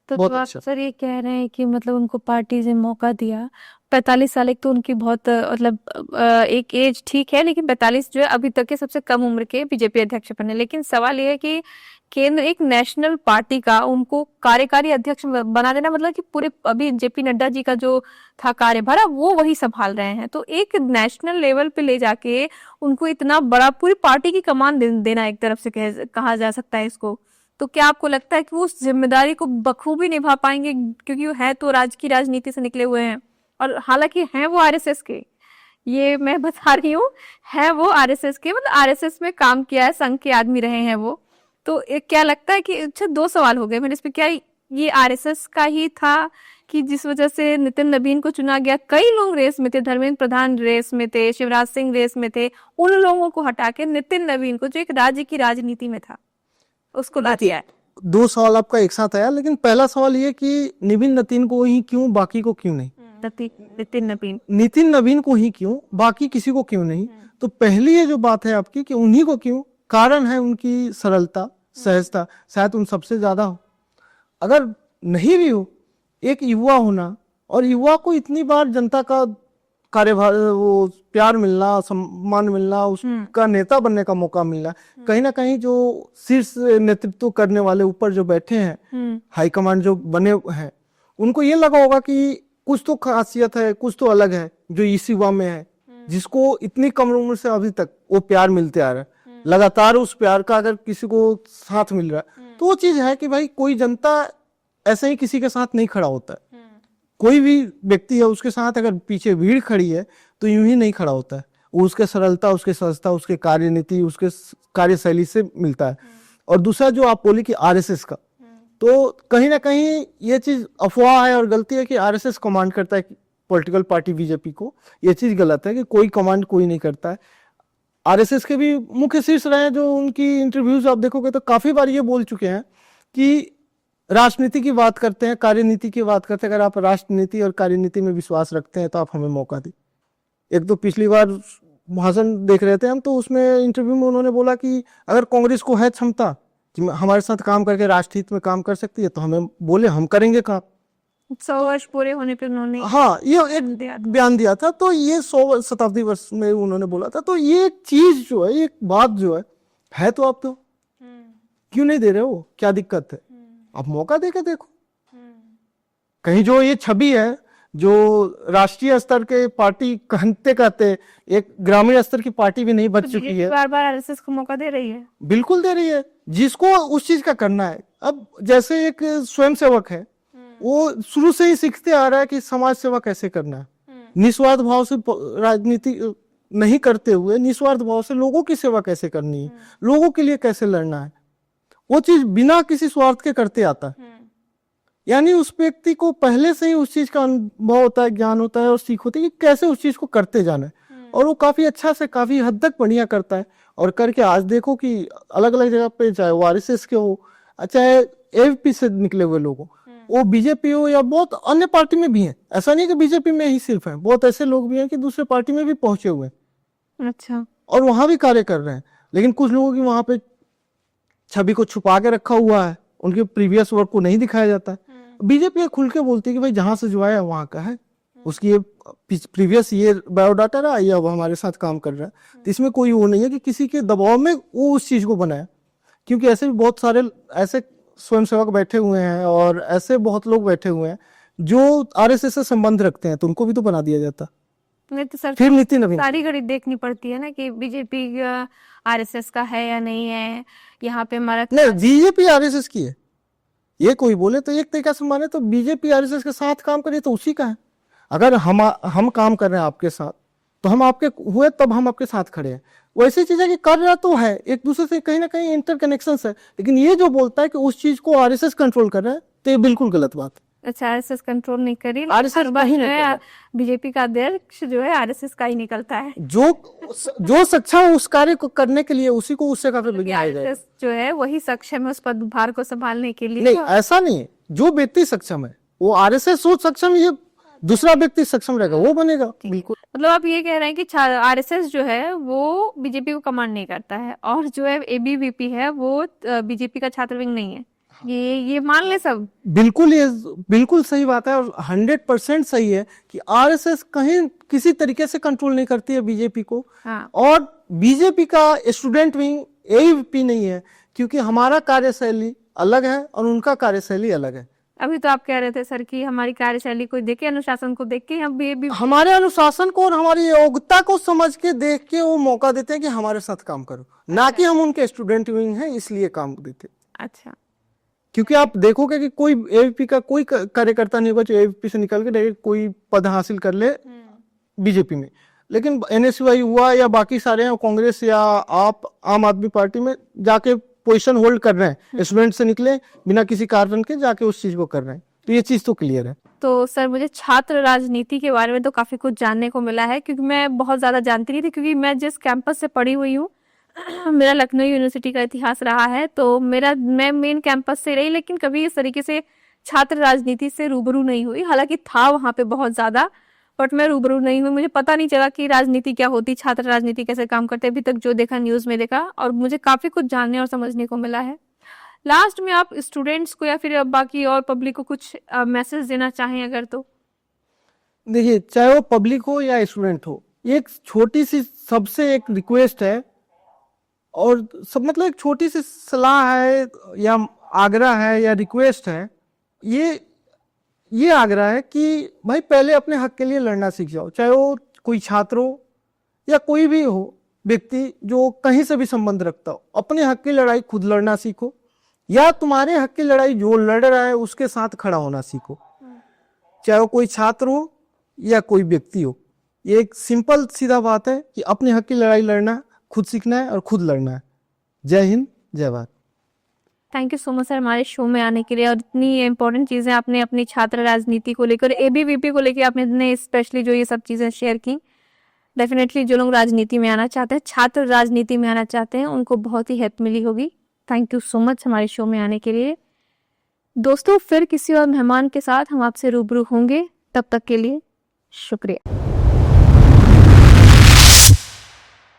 तो बहुत आप अच्छा। सर ये कह रहे हैं कि मतलब उनको पार्टी ने मौका दिया। 45 साल एक तो उनकी बहुत मतलब एक एज ठीक है, लेकिन 45 जो है अभी तक के सबसे कम उम्र के बीजेपी अध्यक्ष बने। लेकिन सवाल ये है कि केंद्र एक नेशनल पार्टी का उनको कार्यकारी अध्यक्ष बना देना, मतलब कि पूरे अभी जेपी नड्डा जी का जो था कार्यभार वो वही संभाल रहे हैं। तो एक नेशनल लेवल पे ले जाके उनको इतना बड़ा पूरी पार्टी की कमान देना, एक तरफ से कहा जा सकता है इसको। तो क्या आपको लगता है कि वो उस जिम्मेदारी को बखूबी निभा पाएंगे, क्योंकि वो है तो राजनीति से निकले हुए हैं और हालांकि हैं वो आरएसएस के, ये मैं बता रही हूँ, है वो आरएसएस के, मतलब आरएसएस में काम किया है, संघ के आदमी रहे हैं वो। तो एक क्या लगता है कि अच्छा 2 सवाल हो गए मेरे इस पे, क्या ये आरएसएस का ही था कि जिस वजह से नितिन नवीन को चुना गया? कई लोग रेस में थे, धर्मेंद्र प्रधान रेस में थे, शिवराज सिंह रेस में थे, उन लोगों को हटा के नितिन नवीन को जो एक राज्य की राजनीति में था उसको ला दिया है। 2 सवाल आपका एक साथ आया, लेकिन पहला सवाल ये कि नितिन नवीन को ही क्यों, बाकी को क्यों नहीं? नितिन नवीन को ही क्यों, बाकी किसी को क्यों नहीं? तो पहली ये जो बात है आपकी कि उन्हीं को क्यों, कारण है उनकी सरलता, सहजता, शायद उन सबसे ज्यादा हो। अगर नहीं भी हो, एक युवा होना और युवा को इतनी बार जनता का कार्यभार, वो प्यार मिलना, सम्मान मिलना, उसका नेता बनने का मौका मिलना, कहीं ना कहीं जो शीर्ष नेतृत्व करने वाले ऊपर जो बैठे हैं, हाईकमांड जो बने हैं, उनको ये लगा होगा कि कुछ तो खासियत है, कुछ तो अलग है जो इस युवा में है, जिसको इतनी कम उम्र से अभी तक वो प्यार मिलते आ रहा है। लगातार उस प्यार का अगर किसी को साथ मिल रहा है तो वो चीज है कि भाई कोई जनता ऐसे ही किसी के साथ नहीं खड़ा होता है। कोई भी व्यक्ति है उसके साथ अगर पीछे भीड़ खड़ी है तो यूं ही नहीं खड़ा होता है, वो उसके सरलता, उसके सहजता, उसके कार्यनीति, उसके कार्यशैली से मिलता है। और दूसरा जो आप बोली कि आरएसएस का, तो कहीं ना कहीं ये चीज अफवाह है और गलती है कि आरएसएस कमांड करता है पॉलिटिकल पार्टी बीजेपी को, ये चीज गलत है कि कोई कमांड कोई नहीं करता है। आरएसएस के भी मुख्य शीर्ष रहे हैं, जो उनकी इंटरव्यूज आप देखोगे तो काफी बार ये बोल चुके हैं कि राजनीति की बात करते हैं, कार्यनीति की बात करते हैं, अगर आप राष्ट्रनीति और कार्यनीति में विश्वास रखते हैं तो आप हमें मौका दें। एक तो पिछली बार भाषण देख रहे थे हम, तो उसमें इंटरव्यू में उन्होंने बोला कि अगर कांग्रेस को है क्षमता कि हमारे साथ काम करके राष्ट्रहित में काम कर सकती है तो हमें बोले, हम करेंगे काम। 100 वर्ष पूरे होने पे उन्होंने हाँ, ये एक बयान दिया था, तो ये 100 शताब्दी वर्ष में उन्होंने बोला था। तो ये चीज जो है, ये बात जो है तो आप तो क्यों नहीं दे रहे हो, क्या दिक्कत है? आप मौका दे के देखो। कहीं जो ये छवि है, जो राष्ट्रीय स्तर के पार्टी कहते एक ग्रामीण स्तर की पार्टी भी नहीं बच चुकी है, बार बार आरएसएस को मौका दे रही है। बिल्कुल दे रही है, जिसको उस चीज का करना है। अब जैसे एक स्वयंसेवक है, वो शुरू से ही सीखते आ रहा है कि समाज सेवा कैसे करना है, निस्वार्थ भाव से राजनीति नहीं करते हुए निस्वार्थ भाव से लोगों की सेवा कैसे करनी है, लोगों के लिए कैसे लड़ना है, वो चीज बिना किसी स्वार्थ के करते आता है। यानी उस व्यक्ति को पहले से ही उस चीज का अनुभव होता है, ज्ञान होता है और सीख होती है कि कैसे उस चीज को करते जाना है, और वो काफी अच्छा से काफी हद तक बढ़िया करता है। और करके आज देखो कि अलग अलग जगह पे, चाहे वो आरएसएस के हो, चाहे एवीपी से निकले हुए लोग हो, वो बीजेपी हो या बहुत अन्य पार्टी में भी हैं। ऐसा नहीं कि बीजेपी में ही सिर्फ है, बहुत ऐसे लोग भी हैं कि दूसरे पार्टी में भी पहुंचे हुए हैं, अच्छा, और वहां भी कार्य कर रहे हैं। लेकिन कुछ लोगों की वहां पे छवि को छुपा के रखा हुआ है, उनके प्रीवियस वर्क को नहीं दिखाया जाता है। बीजेपी खुल के बोलती है कि भाई जहां से जो आया वहां का है, उसकी ये प्रीवियस ये बायोडाटा रहा, ये अब हमारे साथ काम कर रहा है। तो इसमें कोई वो नहीं है कि किसी के दबाव में वो उस चीज को बनाया, क्योंकि ऐसे भी बहुत सारे ऐसे स्वयंसेवक बैठे हुए हैं और ऐसे बहुत लोग बैठे हुए हैं जो आरएसएस से संबंध रखते हैं, तो उनको भी तो बना दिया जाता। नहीं तो सर, फिर नीति नवीन सारी घड़ी देखनी पड़ती है ना कि बीजेपी आरएसएस का है या नहीं है। यहाँ पे हमारा नहीं, बीजेपी आरएसएस की है, ये कोई बोले तो एक तरीका से माने तो बीजेपी आरएसएस के साथ काम करे तो उसी का है। अगर हम काम कर रहे हैं आपके साथ, तो हम आपके हुए तब हम आपके साथ खड़े हैं। वैसी चीज है कि कर रहा तो है, एक दूसरे से कहीं ना कहीं इंटरकनेक्शन है, लेकिन ये जो बोलता है कि उस चीज को आरएसएस कंट्रोल कर रहा है, तो ये बिल्कुल गलत बात है। अच्छा, आरएसएस कंट्रोल नहीं करी, आरएसएस कहीं नहीं कर रहा। बीजेपी का अध्यक्ष जो है आरएसएस का ही निकलता है। जो सक्षम है उस कार्य को करने के लिए, उसी को उससे काफी बनाया जाए। आरएसएस जो है वही सक्षम है उस पदभार को संभालने के लिए। नहीं, ऐसा नहीं है, जो व्यक्ति सक्षम है वो आरएसएस सोच सक्षम, ये दूसरा व्यक्ति सक्षम रहेगा वो बनेगा। बिल्कुल, मतलब आप ये कह रहे हैं कि आरएसएस जो है वो बीजेपी को कमांड नहीं करता है, और जो है एबीवीपी है वो बीजेपी का छात्र विंग नहीं है, ये मान ले सब। बिल्कुल, ये बिल्कुल सही बात है और 100% सही है कि आरएसएस कहीं किसी तरीके से कंट्रोल नहीं करती है बीजेपी को। हाँ। और बीजेपी का स्टूडेंट विंग एबीवीपी नहीं है, क्योंकि हमारा कार्यशैली अलग है और उनका कार्यशैली अलग है। अभी तो आप कह रहे थे सर कि हमारी कार्यशैली को देख के, अनुशासन को देख के हम भी हमारे अनुशासन को और हमारी योग्यता को समझ के देख के वो मौका देते हैं कि हमारे साथ काम करो, ना कि हम उनके स्टूडेंट विंग हैं इसलिए काम देते। अच्छा, क्योंकि आप देखोगे कि कोई एबीवीपी का कोई कार्यकर्ता नहीं होगा जो एबीवीपी से निकल के डायरेक्ट कोई पद हासिल कर ले बीजेपी में। लेकिन एनएसयूआई हुआ या बाकी सारे हैं, कांग्रेस या आप आम आदमी पार्टी में जाके पोजीशन होल्ड कर रहे हैं, स्टूडेंट से निकले बिना किसी कारण के जाके उस चीज को कर रहे हैं, तो ये चीज तो क्लियर है। तो सर मुझे छात्र राजनीति के बारे में तो काफी कुछ जानने को मिला है, क्योंकि मैं बहुत ज्यादा जानती नहीं थी, क्योंकि मैं जिस कैंपस से पढ़ी हुई हूँ मेरा लखनऊ यूनिवर्सिटी का इतिहास रहा है, तो मैं मेन कैंपस से रही, लेकिन कभी इस तरीके से छात्र राजनीति से रूबरू नहीं हुई। हालांकि था वहां पे बहुत ज्यादा, बट मैं रूबरू नहीं हुई, मुझे पता नहीं चला कि राजनीति क्या होती, छात्र राजनीति कैसे काम करते। अभी तक जो देखा न्यूज में देखा, और मुझे काफी कुछ जानने और समझने को मिला है। लास्ट में आप स्टूडेंट्स को या फिर बाकी और पब्लिक को कुछ मैसेज देना चाहें अगर तो? देखिए, चाहे वो पब्लिक हो या स्टूडेंट हो, एक छोटी सी सबसे एक रिक्वेस्ट है, और सब मतलब एक छोटी सी सलाह है या आग्रह है या रिक्वेस्ट है। ये आग्रह है कि भाई पहले अपने हक के लिए लड़ना सीख जाओ, चाहे वो कोई छात्र हो या कोई भी हो व्यक्ति जो कहीं से भी संबंध रखता हो, अपने हक की लड़ाई खुद लड़ना सीखो, या तुम्हारे हक की लड़ाई जो लड़ रहा है उसके साथ खड़ा होना सीखो, चाहे वो कोई छात्र हो या कोई व्यक्ति हो। ये एक सिंपल सीधा बात है कि अपने हक की लड़ाई लड़ना खुद सीखना है और खुद लड़ना है। जय हिंद, जय Bharat. Thank you so much sir हमारे शो में आने के लिए, और इतनी इम्पोर्टेंट चीज़ें आपने अपनी छात्र राजनीति को लेकर, एबीवीपी को लेकर आपने इतने स्पेशली जो ये सब चीज़ें शेयर की। डेफिनेटली जो लोग राजनीति में आना चाहते हैं, छात्र राजनीति में आना चाहते हैं, उनको बहुत ही हेल्प मिली होगी। थैंक यू सो मच हमारे शो में आने के लिए। दोस्तों फिर किसी और मेहमान के साथ हम आपसे रूबरू होंगे, तब तक के लिए शुक्रिया।